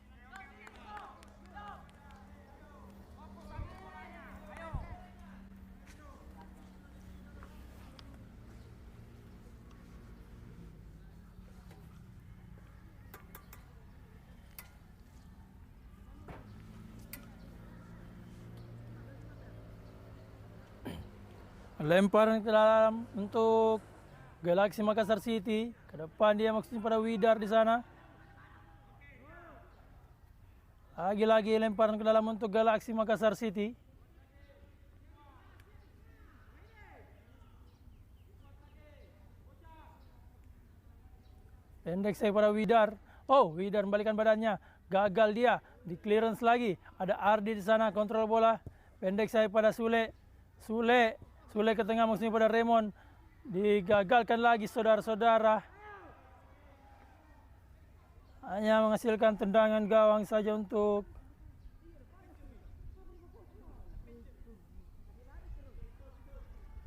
Lemparan ke dalam untuk Galaxy Makassar City. Ke depan dia maksudnya pada Widar di sana. Lagi-lagi lemparan ke dalam untuk Galaxy Makassar City. Pendek saya pada Widar. Oh, Widar membalikan badannya. Gagal dia. Di clearance lagi. Ada Ardi di sana kontrol bola. Pendek saya pada Sule ke tengah maksudnya pada Raymond. Digagalkan lagi saudara-saudara. Hanya menghasilkan tendangan gawang saja untuk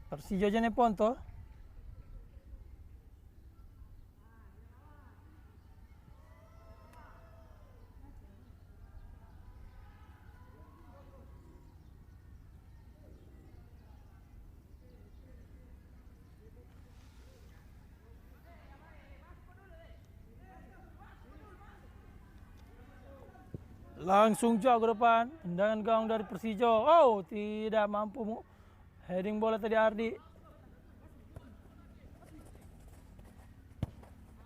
Persija Jeneponto. Langsung jauh ke depan. Tendangan gawang dari Persijo. Oh, tidak mampu. Heading bola tadi Ardi.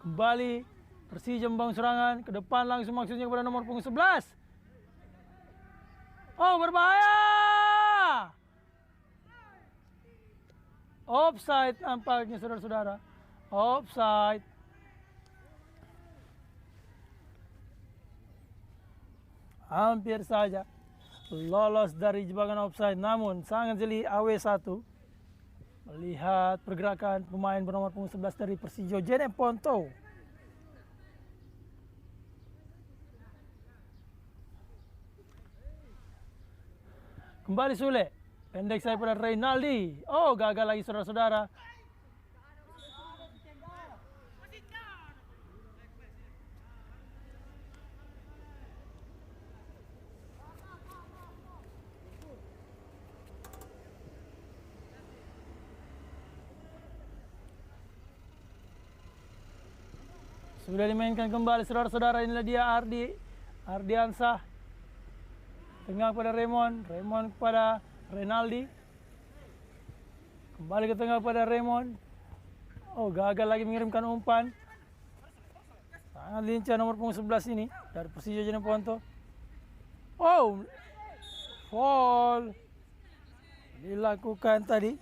Kembali Persija membangun serangan ke depan langsung maksudnya kepada nomor punggung 11. Oh, berbahaya. Offside nampaknya saudara-saudara. Offside. Hampir saja lolos dari jebakan offside, namun sangat jeli AW1 melihat pergerakan pemain bernomor punggung 11 dari Persijo, Jene Ponto. Kembali Sule, pendek saya pada Reynaldi. Oh, gagal lagi saudara-saudara. Sudah dimainkan kembali saudara-saudara, inilah dia Ardiansah. Tengah kepada Raymond kepada Reynaldi. Kembali ke tengah kepada Raymond. Oh, gagal lagi mengirimkan umpan. Sangat lincah nomor punggung 11 ini dari Persija Jene Ponto. Oh, foul dilakukan tadi.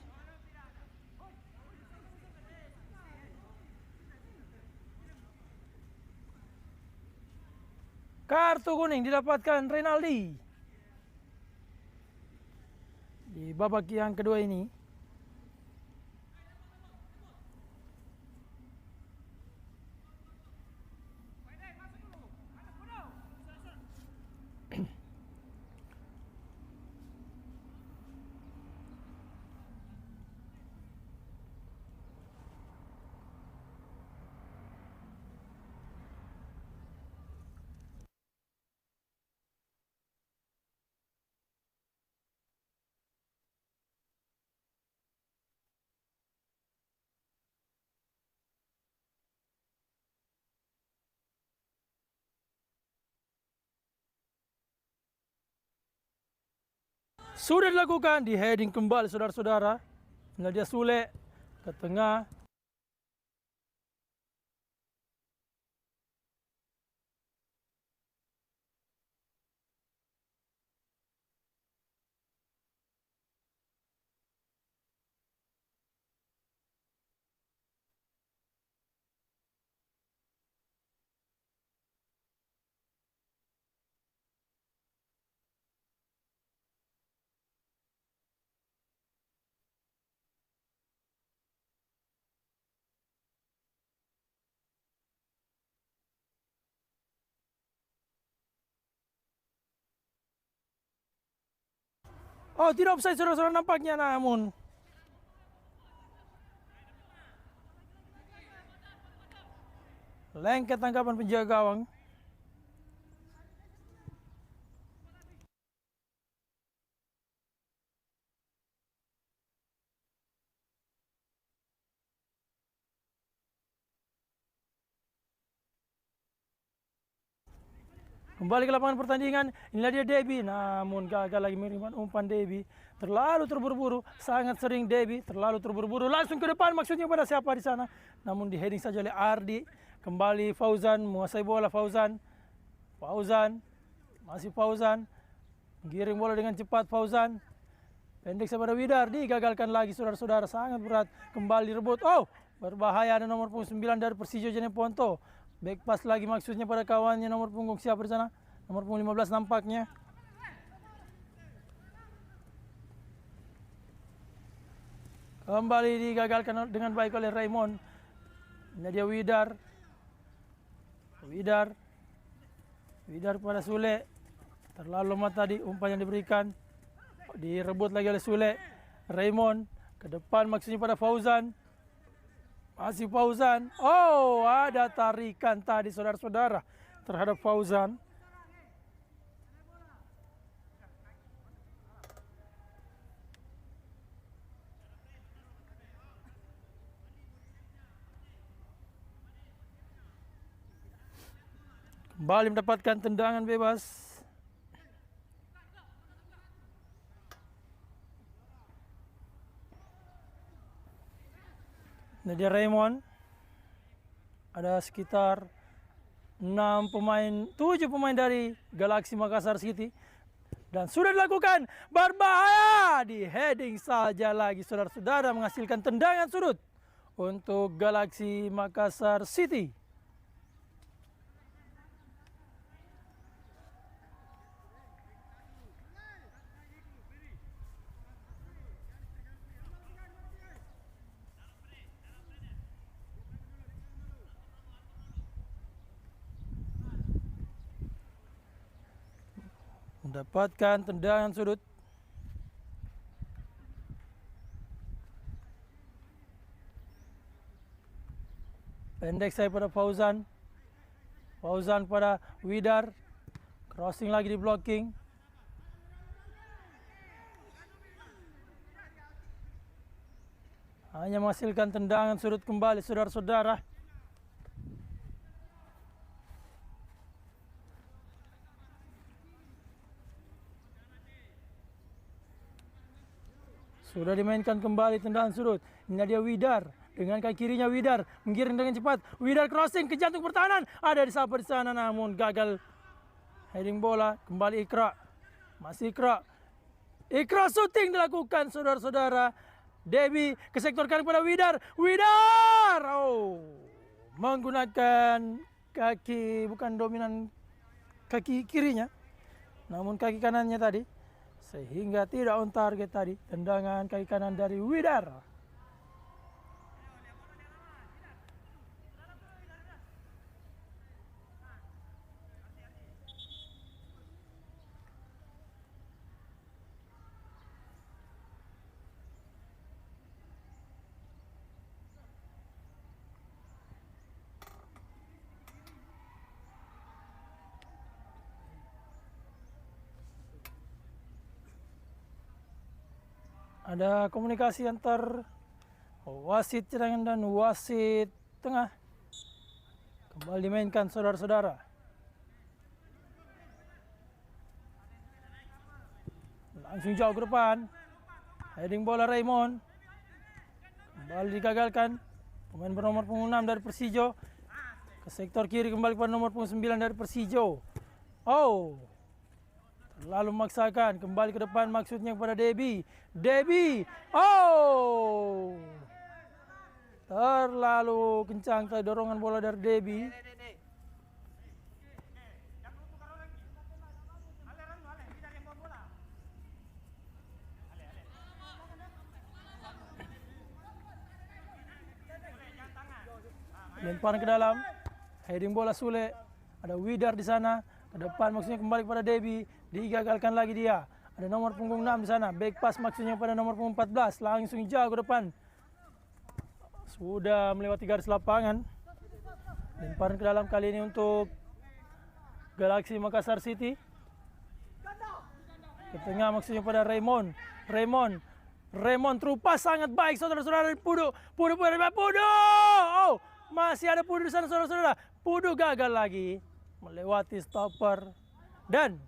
Kartu kuning didapatkan Reynaldi di babak yang kedua ini. Sudah dilakukan, di heading kembali saudara-saudara. Nah, dia Sule ke tengah. Oh, tidak offside saudara-saudara nampaknya, namun lengket tangkapan penjaga gawang. Kembali ke lapangan pertandingan, inilah dia Debbie, namun gagal lagi mengirimkan umpan Debbie. Terlalu terburu-buru, sangat sering Debbie terlalu terburu-buru. Langsung ke depan, maksudnya pada siapa di sana? Namun di heading saja oleh Ardi. Kembali Fauzan, menguasai bola Fauzan. Masih Fauzan. Giring bola dengan cepat Fauzan. Pendek kepada Widar, digagalkan lagi saudara-saudara, sangat berat. Kembali rebut, oh berbahaya, ada nomor punggung 9 dari Persija Jene Ponto. Back pass lagi maksudnya pada kawannya nomor punggung siapa di sana? Nomor punggung 15 nampaknya. Kembali digagalkan dengan baik oleh Raymond. Ini dia Widar pada Sule. Terlalu lemah tadi umpan yang diberikan. Direbut lagi oleh Sule. Raymond ke depan maksudnya pada Fauzan. Masih Fauzan. Oh, ada tarikan tadi saudara-saudara terhadap Fauzan. Kembali mendapatkan tendangan bebas. Nah, dia Raymond. Ada sekitar 7 pemain dari Galaxy Makassar City. Dan sudah dilakukan, berbahaya, di heading saja lagi saudara-saudara, menghasilkan tendangan sudut untuk Galaxy Makassar City. Mendapatkan tendangan sudut. Pendek saya pada Fauzan. Fauzan pada Widar. Crossing lagi di blocking. Hanya menghasilkan tendangan sudut kembali saudara-saudara. Sudah dimainkan kembali tendangan sudut. Ini dia Widar. Dengan kaki kirinya Widar. Menggiring dengan cepat. Widar crossing ke jantung pertahanan. Ada di sapa di sana namun gagal. Heading bola. Kembali Ikra. Masih Ikra. Ikra shooting dilakukan saudara-saudara. Debbie ke sektor kanan pada Widar. Widar! Oh. Menggunakan kaki, bukan dominan kaki kirinya. Namun kaki kanannya tadi. Sehingga tidak on target tadi. Tendangan kaki kanan dari Widar. Ada komunikasi antar wasit cadangan dan wasit tengah. Kembali dimainkan saudara-saudara. Langsung jauh ke depan. Heading bola Raymond. Kembali digagalkan. Pemain bernomor punggung 6 dari Persijo. Ke sektor kiri kembali pada nomor punggung 9 dari Persijo. Oh. Lalu memaksakan kembali ke depan maksudnya kepada Debbie. Debbie. Oh. Terlalu kencang tadi dorongan bola dari Debbie. Lemparan ke dalam. Heading bola Sule. Ada Widar di sana. Ke depan maksudnya kembali kepada Debbie. Digagalkan lagi dia. Ada nomor punggung 6 di sana. Back pass maksudnya pada nomor punggung 14. Langsung jauh ke depan. Sudah melewati garis lapangan. Lemparan ke dalam kali ini untuk Galaxy Makassar City. Ke tengah maksudnya pada Raymond. Raymond terupas sangat baik saudara-saudara dari Pudu. Pudu. Oh, masih ada Pudu di sana saudara-saudara. Pudu gagal lagi melewati stopper dan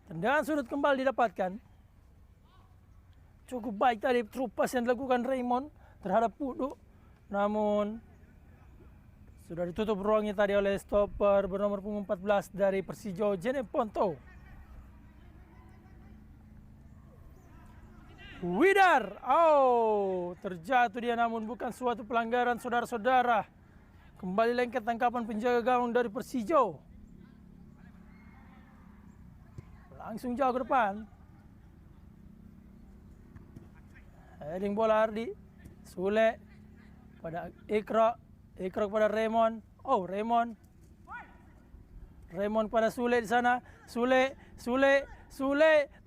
tendangan sudut kembali didapatkan. Cukup baik tadi terupas yang dilakukan Raymond terhadap Pudu. Namun sudah ditutup ruangnya tadi oleh stopper bernomor punggung 14 dari Persijo Jeneponto. Widar. Oh, terjatuh dia namun bukan suatu pelanggaran saudara-saudara. Kembali lengket tangkapan penjaga gawang dari Persijo. Langsung jauh ke depan. Heading bola Ardi. Sule pada Ikra. Ikra pada Raymond. Oh, Raymond pada Sule di sana. Sule.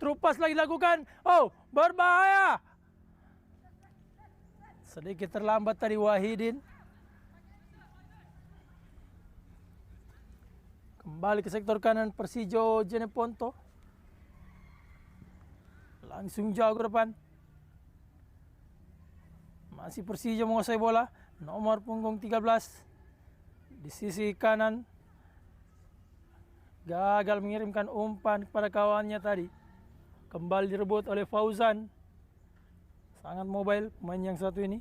Terupas lagi dilakukan. Oh, berbahaya. Sedikit terlambat tadi Wahidin. Kembali ke sektor kanan Persijo Jeneponto. Langsung jauh ke depan. Masih Persijo menguasai bola. Nomor punggung 13. Di sisi kanan. Gagal mengirimkan umpan kepada kawannya tadi. Kembali direbut oleh Fauzan. Sangat mobile pemain yang satu ini.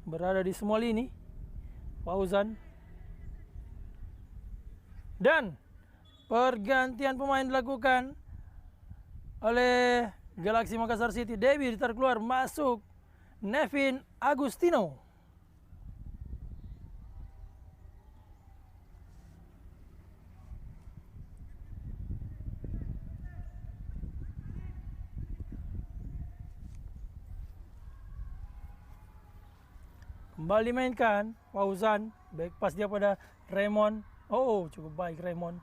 berada di semua lini. Fauzan. Dan pergantian pemain dilakukan oleh Galaxy Makassar City. Debbie ditarik keluar, masuk Nevin Agustino. Kembali mainkan Fauzan, back pass dia pada Raymond. Oh, cukup baik Raymond.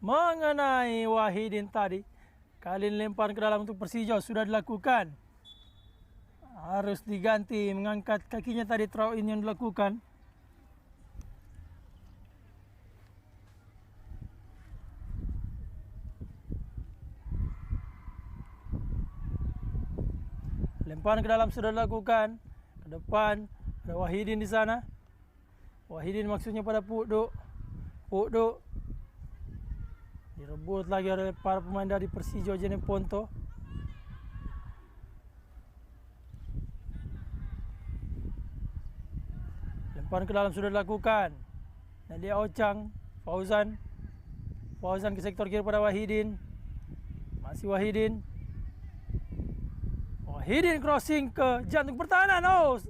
Mengenai Wahidin tadi, kali lempar ke dalam untuk Persija sudah dilakukan. Harus diganti, mengangkat kakinya tadi, throw in yang dilakukan. Lemparan ke dalam sudah dilakukan. Ke depan ada Wahidin di sana. Wahidin maksudnya pada Pukdo. Pukdo direbut lagi oleh para pemain dari Persija Jeneponto. Lemparan ke dalam sudah dilakukan. Nadia Ocang, Fauzan. Fauzan ke sektor kiri pada Wahidin. Masih Wahidin. Wahidin crossing ke jantung pertahanan. Oh,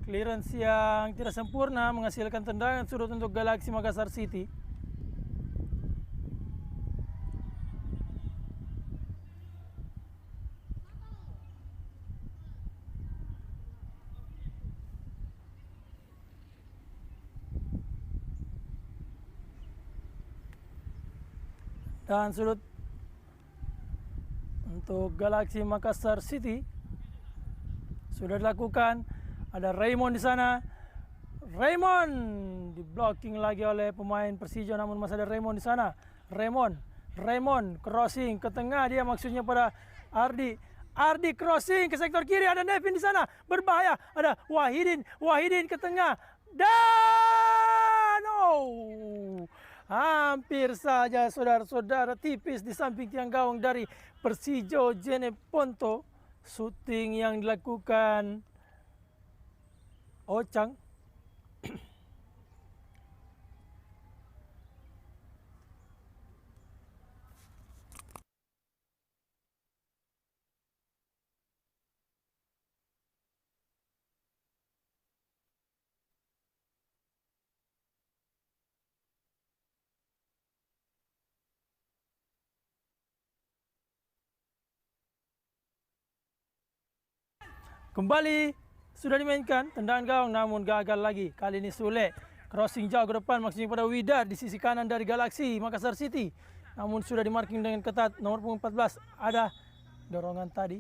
clearance yang tidak sempurna menghasilkan tendangan sudut untuk Galaxy Makassar City. Dan sudut untuk Galaxy Makassar City sudah dilakukan. Ada Raymond di sana. Raymond di blocking lagi oleh pemain Persija, namun masih ada Raymond di sana. Raymond crossing ke tengah, dia maksudnya pada Ardi. Ardi crossing ke sektor kiri, ada Nevin di sana. Berbahaya, ada Wahidin ke tengah. Dan hampir saja saudara-saudara, tipis di samping tiang gawang dari Persija Jeneponto. Shooting yang dilakukan Ocang. Kembali sudah dimainkan tendangan gawang, namun gagal lagi. Kali ini Sule crossing jauh ke depan, maksudnya pada Widar di sisi kanan dari Galaxy Makassar City. Namun sudah dimarking dengan ketat. Nomor punggung 14 ada dorongan tadi.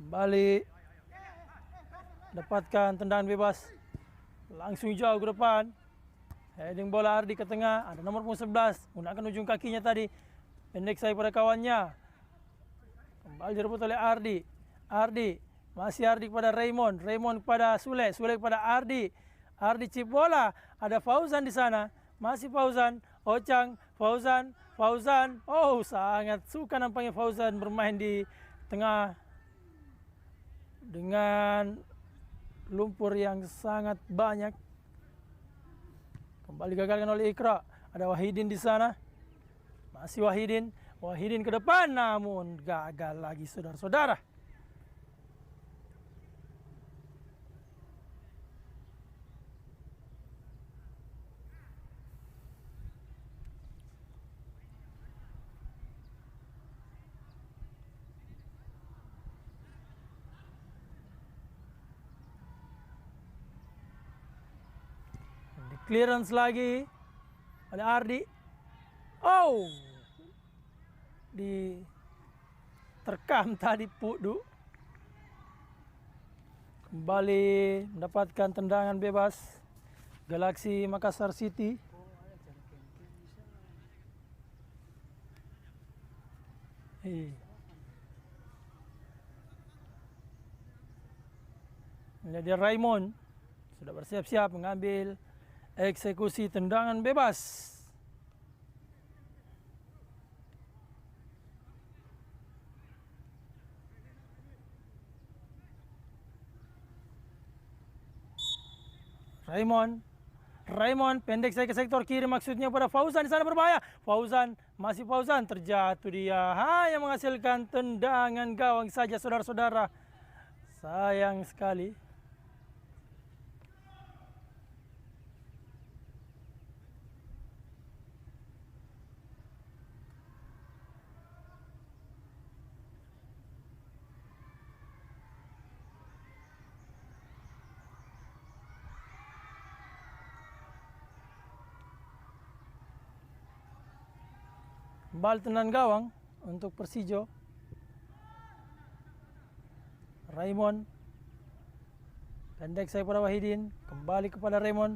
Kembali dapatkan tendangan bebas, langsung jauh ke depan. Heading bola Ardi ke tengah, ada nomor punggung 11 gunakan ujung kakinya tadi, pendek saya pada kawannya. Kembali direbut oleh Ardi. Masih Ardi kepada Raymond kepada Sule kepada Ardi chip bola, ada Fauzan di sana. Masih Fauzan, Ocang, Fauzan. Oh, sangat suka nampaknya Fauzan bermain di tengah dengan lumpur yang sangat banyak. Kembali gagalkan oleh Ikra. Ada Wahidin di sana. Masih Wahidin ke depan, namun gagal lagi saudara-saudara. Di clearance lagi oleh Ardi. Oh, diterkam tadi Pukdu. Kembali mendapatkan tendangan bebas Galaxy Makassar City. Jadi Raymond sudah bersiap-siap mengambil eksekusi tendangan bebas. Raymond pendek saya ke sektor kiri, maksudnya pada Fauzan di sana berbahaya. Masih Fauzan, terjatuh dia. Hanya menghasilkan tendangan gawang saja saudara-saudara. Sayang sekali. Kembali tendangan gawang untuk Persijo. Raymond. Pendek saya pada Wahidin. Kembali kepada Raymond.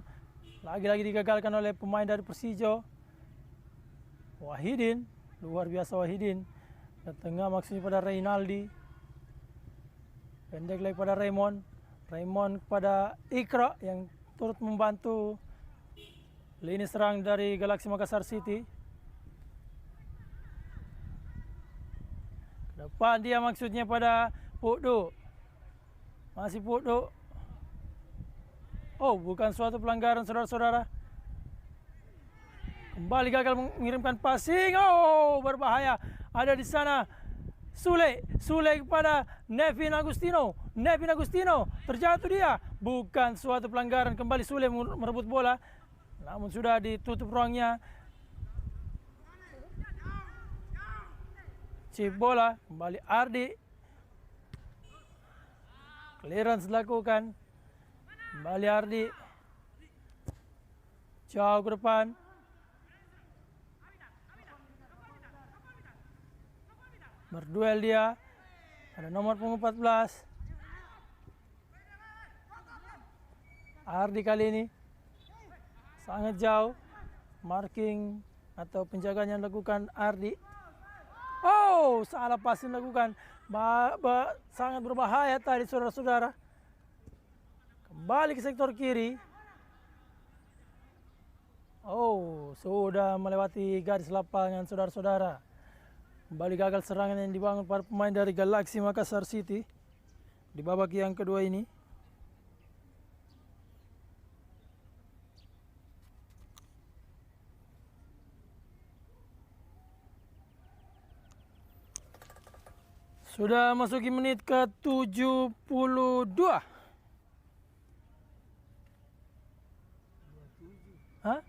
Lagi-lagi digagalkan oleh pemain dari Persijo. Wahidin. Luar biasa Wahidin. Ke tengah maksudnya pada Reynaldi. Pendek lagi pada Raymond. Raymond kepada Ikra yang turut membantu lini serang dari Galaxy Makassar City. Depan dia maksudnya pada Pukdu. Masih Pukdu. Oh, bukan suatu pelanggaran saudara-saudara. Kembali gagal mengirimkan passing. Oh, berbahaya. Ada di sana Sule kepada Nevin Agustino. Terjatuh dia. Bukan suatu pelanggaran. Kembali Sule merebut bola. Namun sudah ditutup ruangnya. Chip bola, kembali Ardi. Clearance dilakukan. Kembali Ardi. Jauh ke depan. Berduel dia. Ada nomor punggung 14. Ardi kali ini sangat jauh. Marking atau penjagaan yang dilakukan Ardi. Oh, salah passing dilakukan. Sangat berbahaya tadi saudara-saudara. Kembali ke sektor kiri. Oh, sudah melewati garis lapangan saudara-saudara. Kembali gagal serangan yang dibangun para pemain dari Galaxy Makassar City di babak yang kedua ini. Sudah masuki menit ke 72. Hah?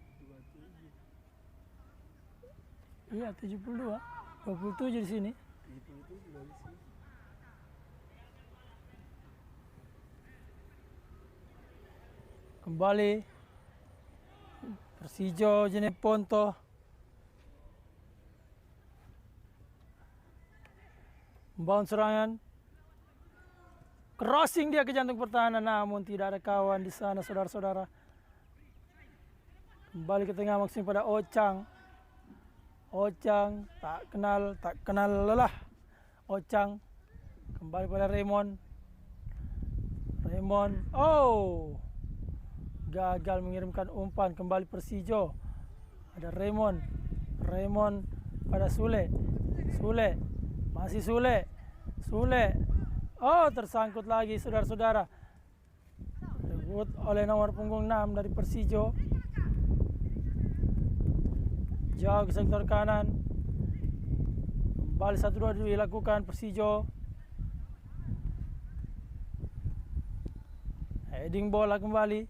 Iya, 72. 27 di sini. Kembali Persijo Jeneponto. Membangun serangan. Crossing dia ke jantung pertahanan, namun tidak ada kawan di sana saudara-saudara. Kembali ke tengah maksudnya pada Ocang. Tak kenal lelah. Ocang kembali pada Raymond. Oh, gagal mengirimkan umpan. Kembali Persijo. Ada Raymond pada Sule. Masih Sule. Oh, tersangkut lagi saudara-saudara. Rebut oleh nomor punggung 6 dari Persijo. Jauh ke sektor kanan. Kembali 1-2 dilakukan Persijo. Heading bola kembali.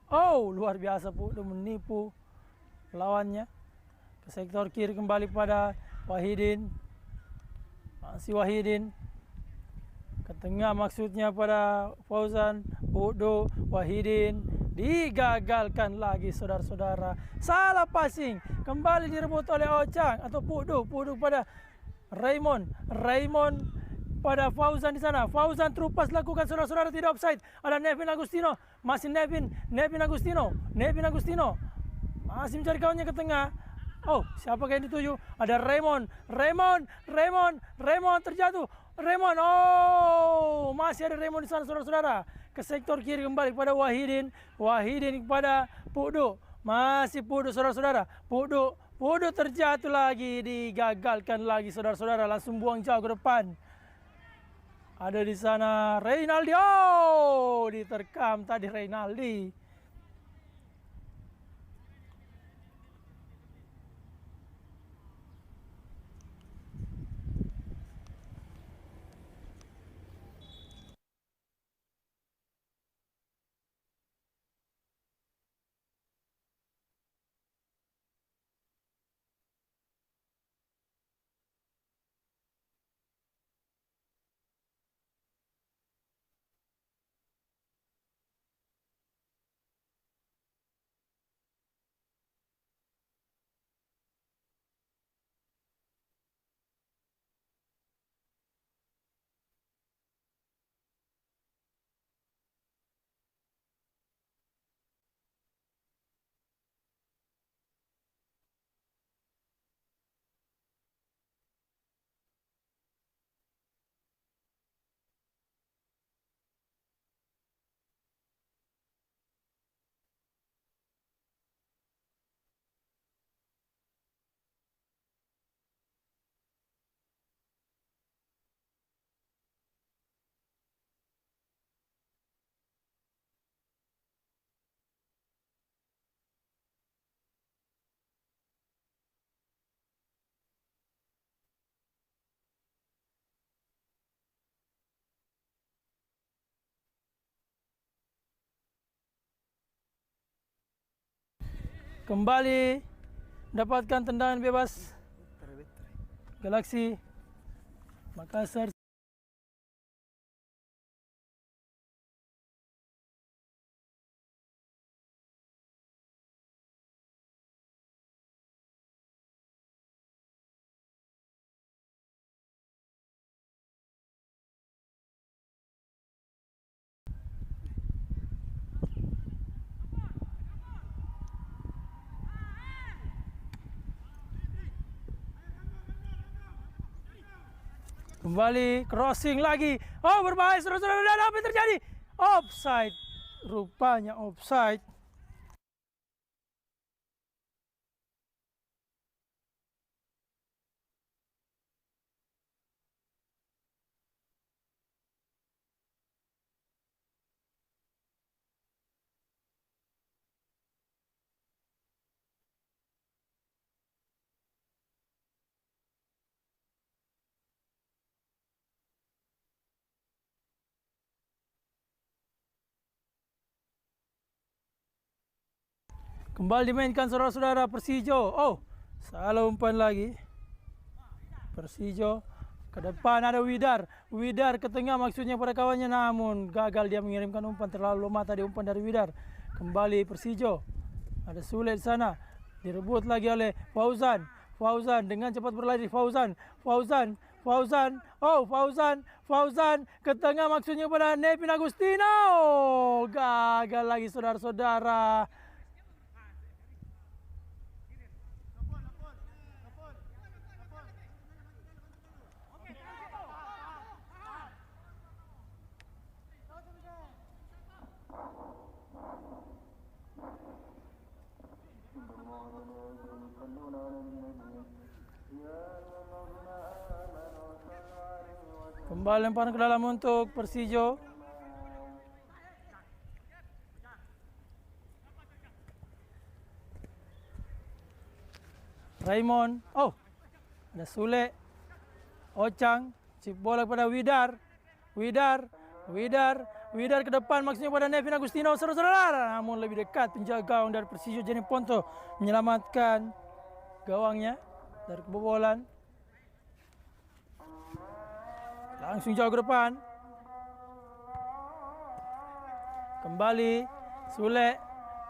Oh, luar biasa Pukdu menipu lawannya. Ke sektor kiri kembali pada Wahidin. Masih Wahidin. Ke tengah maksudnya pada Fauzan. Pukdu, Wahidin. Digagalkan lagi saudara-saudara. Salah passing. Kembali direbut oleh Ocang atau Pukdu pada Raymond pada Fauzan di sana. Fauzan terupas lakukan saudara-saudara, tidak offside. Ada Nevin Agustino. Masih Nevin Agustino. Masih mencari kawannya ke tengah. Oh, siapakah yang dituju? Ada Raymond terjatuh. Oh, masih ada Raymond di sana saudara-saudara. Ke sektor kiri kembali kepada Wahidin kepada Pukdu. Masih Pukdu saudara-saudara. Pukdu terjatuh lagi, digagalkan lagi saudara-saudara, langsung buang jauh ke depan. Ada di sana Reynaldi. Oh, diterkam tadi Reynaldi. kembali mendapatkan tendangan bebas. Galaksi Makassar. Kembali crossing lagi. Oh, berbahaya saudara-saudara. Dan apa yang terjadi? Offside. Rupanya offside. Kembali dimainkan saudara-saudara Persijo. Oh, salah umpan lagi. Persijo ke depan ada Widar. Widar ke tengah maksudnya pada kawannya, namun gagal dia mengirimkan umpan, terlalu lemah tadi umpan dari Widar. Kembali Persijo. Ada Sule di sana. Direbut lagi oleh Fauzan. Fauzan dengan cepat berlari. Fauzan. Oh, Fauzan ke tengah maksudnya pada Nevin Agustino. Gagal lagi saudara-saudara. Kembali lemparan ke dalam untuk Persijo. Raymond. Oh, ada Sule. Ocang. Chip bola kepada Widar. Widar ke depan maksudnya pada Nevin Agustino. Saudara-saudara. Namun lebih dekat penjaga gawang dari Persijo Jene Ponto menyelamatkan gawangnya dari kebobolan. Langsung jauh ke depan. Kembali Sule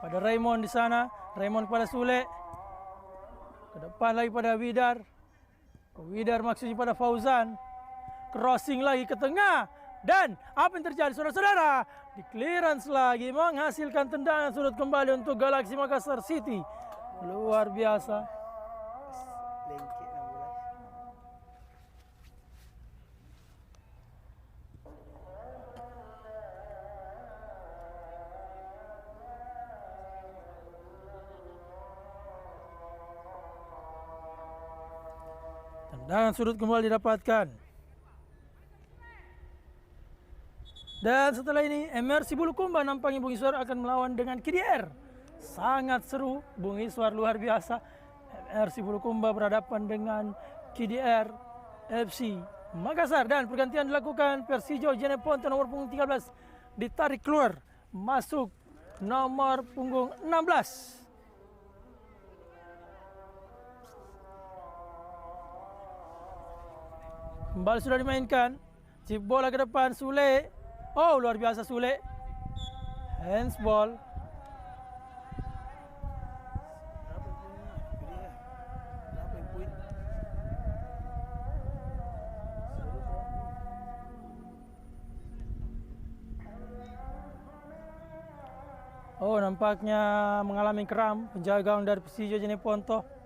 pada Raymond di sana. Raymond pada Sule. Ke depan lagi pada Widar. Widar maksudnya pada Fauzan. Crossing lagi ke tengah. Dan apa yang terjadi saudara-saudara? Di clearance lagi menghasilkan tendangan sudut kembali untuk Galaksi Makassar City. Luar biasa. Tendangan sudut kembali didapatkan. Dan setelah ini MRC Bulukumba nampaknya Bung Iswar akan melawan dengan KDR. Sangat seru, Bung Iswar luar biasa. MRC Bulukumba berhadapan dengan KDR FC Makassar. Dan pergantian dilakukan. Persijo Jene Ponto nomor punggung 13 ditarik keluar. Masuk nomor punggung 16. Kembali sudah dimainkan. Chip bola ke depan Sule. Oh, luar biasa Sule. Handsball. Oh, nampaknya mengalami kram penjaga gawang dari Persijo Jene Ponto.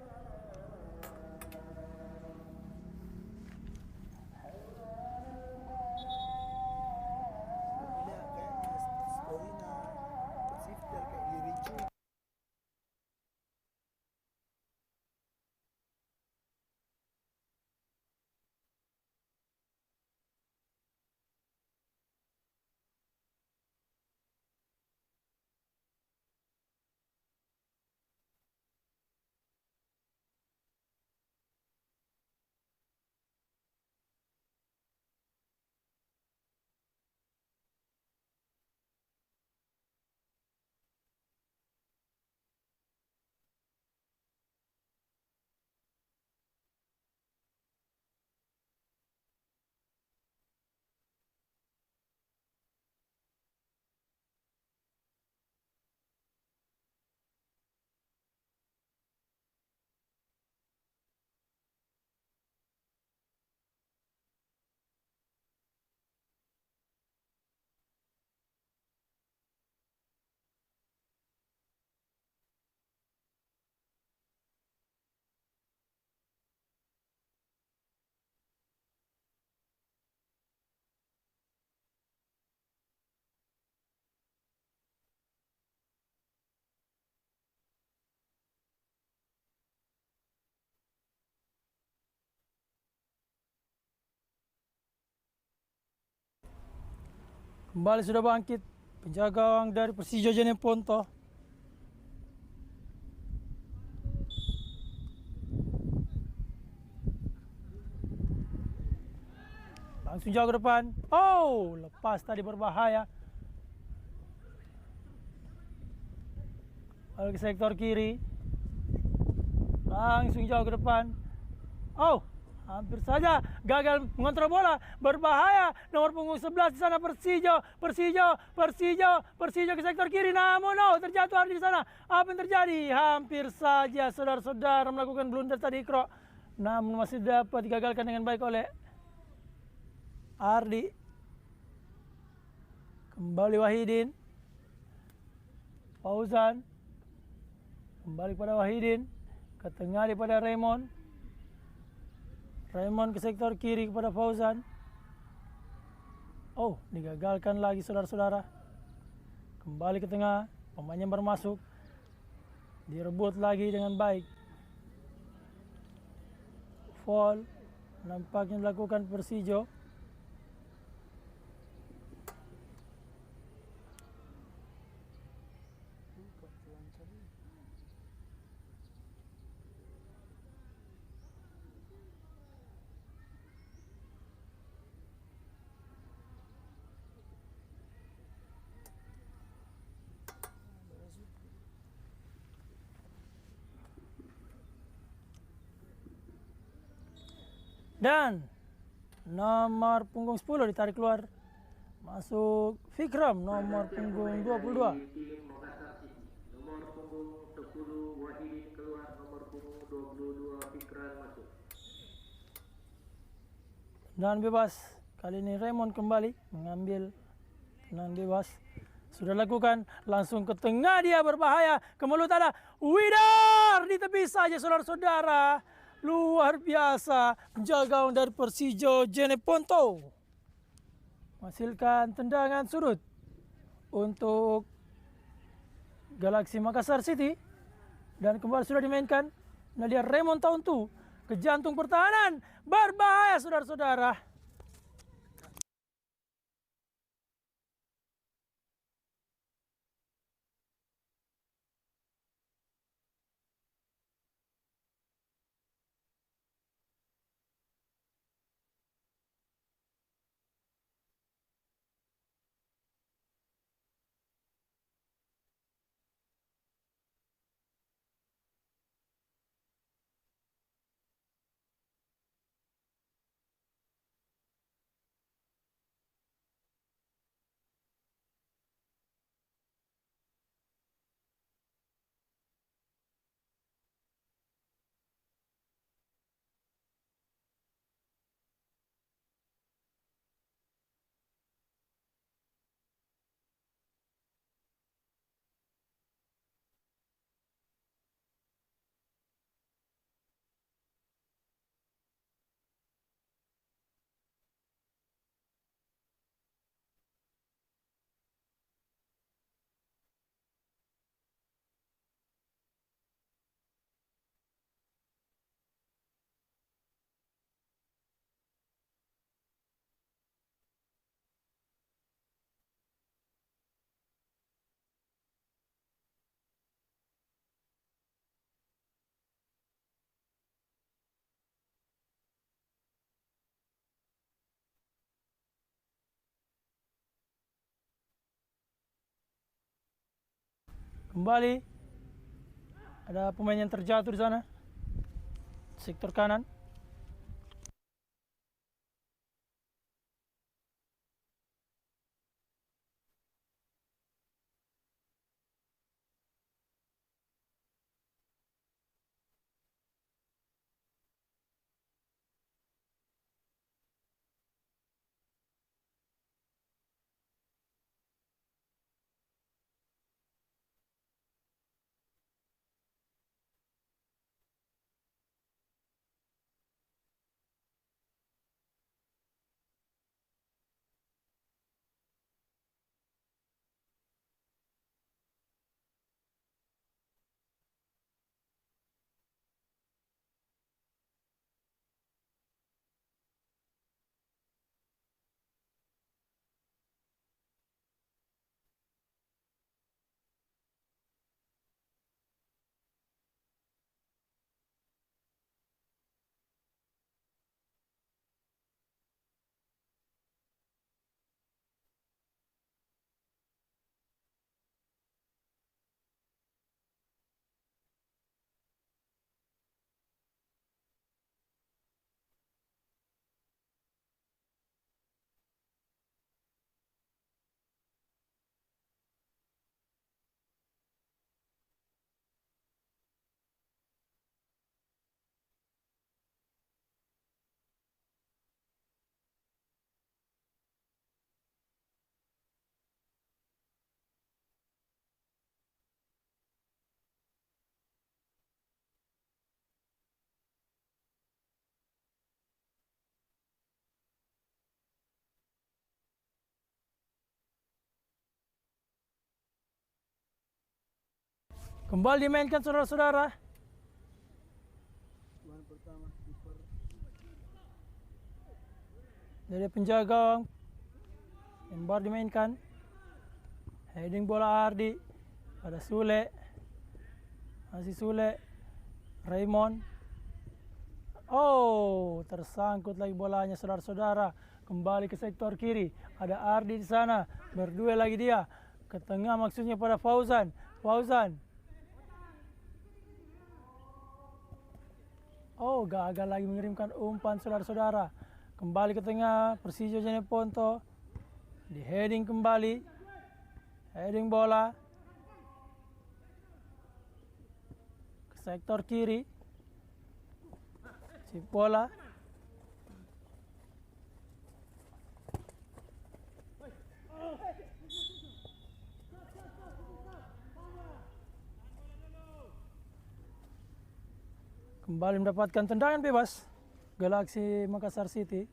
Kembali sudah bangkit penjaga gawang dari Persija Jeneponto. Langsung jauh ke depan. Oh, lepas tadi berbahaya. Lalu ke sektor kiri. Langsung jauh ke depan. Oh, hampir saja gagal mengontrol bola. Berbahaya. Nomor punggung 11 di sana Persijo ke sektor kiri. Namun terjatuh Ardi di sana. Apa yang terjadi? Hampir saja saudara-saudara melakukan blunder tadi Ikro. Namun masih dapat digagalkan dengan baik oleh Ardi. Kembali Wahidin. Fauzan. Kembali pada Wahidin. Ke tengah daripada Raymond. Raymond ke sektor kiri kepada Fauzan. Oh, digagalkan lagi saudara-saudara. Kembali ke tengah. Pemain yang baru masuk. Direbut lagi dengan baik. Foul. Nampaknya dilakukan Persijo. Dan nomor punggung 10 ditarik keluar. Masuk Fikram nomor punggung 22. Nomor punggung 10 Wahidin keluar, nomor punggung 22 Fikran masuk. Dan bebas. Kali ini Raymond kembali mengambil tendangan bebas. Sudah lakukan, langsung ke tengah dia berbahaya. Ke mulut ada Widar di tepi saja saudara-saudara. Luar biasa penjaga gawang dari Persija Jeneponto. Menghasilkan tendangan sudut untuk Galaxy Makassar City. Dan kembali sudah dimainkan. Nadia Raymond Tauntu ke jantung pertahanan. Berbahaya saudara-saudara. Kembali ada pemain yang terjatuh di sana. Sektor kanan. Kembali dimainkan saudara-saudara. Dari penjaga yang baru dimainkan. Heading bola Ardi. Ada Sule. Masih Sule. Raymond. Oh, tersangkut lagi bolanya saudara-saudara. Kembali ke sektor kiri. Ada Ardi di sana. Berdua lagi dia. Ke tengah maksudnya pada Fauzan. Fauzan. Oh, gagal lagi mengirimkan umpan saudara-saudara. Kembali ke tengah, Persija Jeneponto. Di heading kembali. Heading bola. Ke sektor kiri. Sip bola. Kembali mendapatkan tendangan bebas Galaxy Makassar City.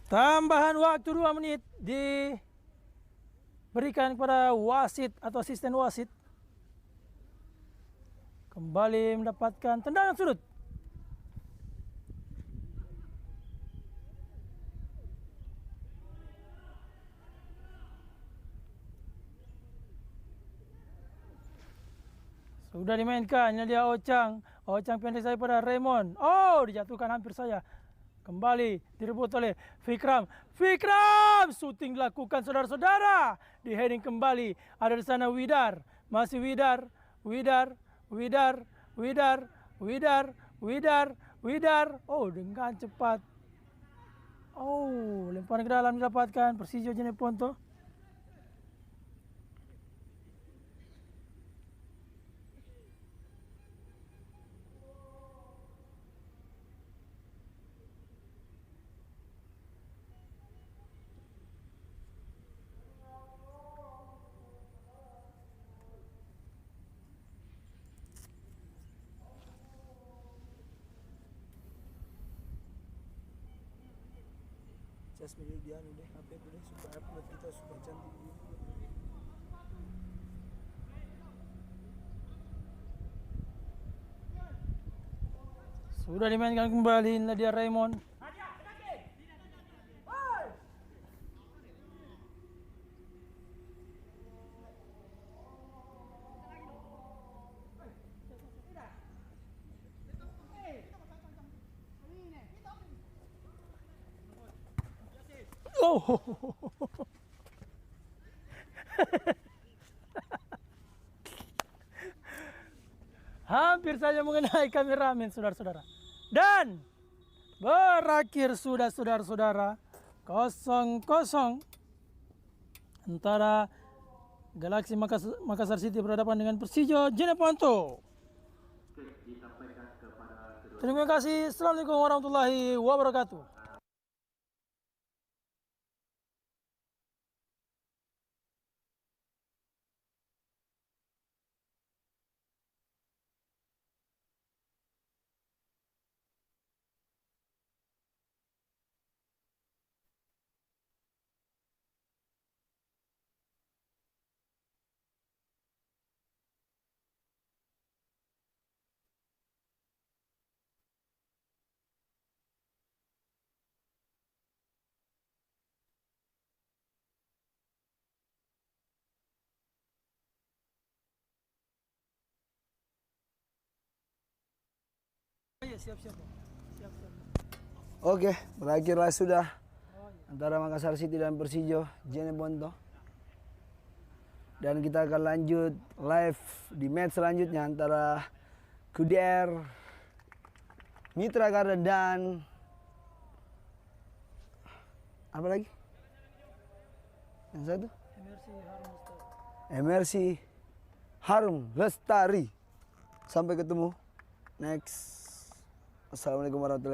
Tambahan waktu 2 menit diberikan kepada wasit atau asisten wasit. Kembali mendapatkan tendangan sudut. Sudah dimainkan, ini dia Ocang. Ocang pendek saya pada Raymond. Oh, dijatuhkan hampir saja. Kembali direbut oleh Fikram. Fikram! Shooting dilakukan saudara-saudara. Di heading kembali. Ada di sana Widar. Masih Widar. Widar. Widar. Widar. Widar. Widar. Widar. Oh, dengan cepat. Oh, lemparan ke dalam didapatkan Persija Jeneponto. Jasmine dia deh, HP deh supaya upload kita supaya cantik. Sudah dimainkan kembali Nadia Raymond. Oh. Hampir saja mengenai kameramen saudara-saudara. Dan berakhir sudah saudara-saudara 0-0 antara Galaxy Makassar City berhadapan dengan Persija Jeneponto. Terima kasih. Assalamualaikum warahmatullahi wabarakatuh. siap-siap Bang. Siap-siap. Oke, berakhirlah sudah Oh iya. antara Makassar City dan Persijo Jeneponto. Dan kita akan lanjut live di match selanjutnya antara QDR, Mitra Garda dan apa lagi? Yang satu? MRC Harum Lestari. MRC Harum Lestari. Sampai ketemu next. Assalamualaikum warahmatullahi wabarakatuh.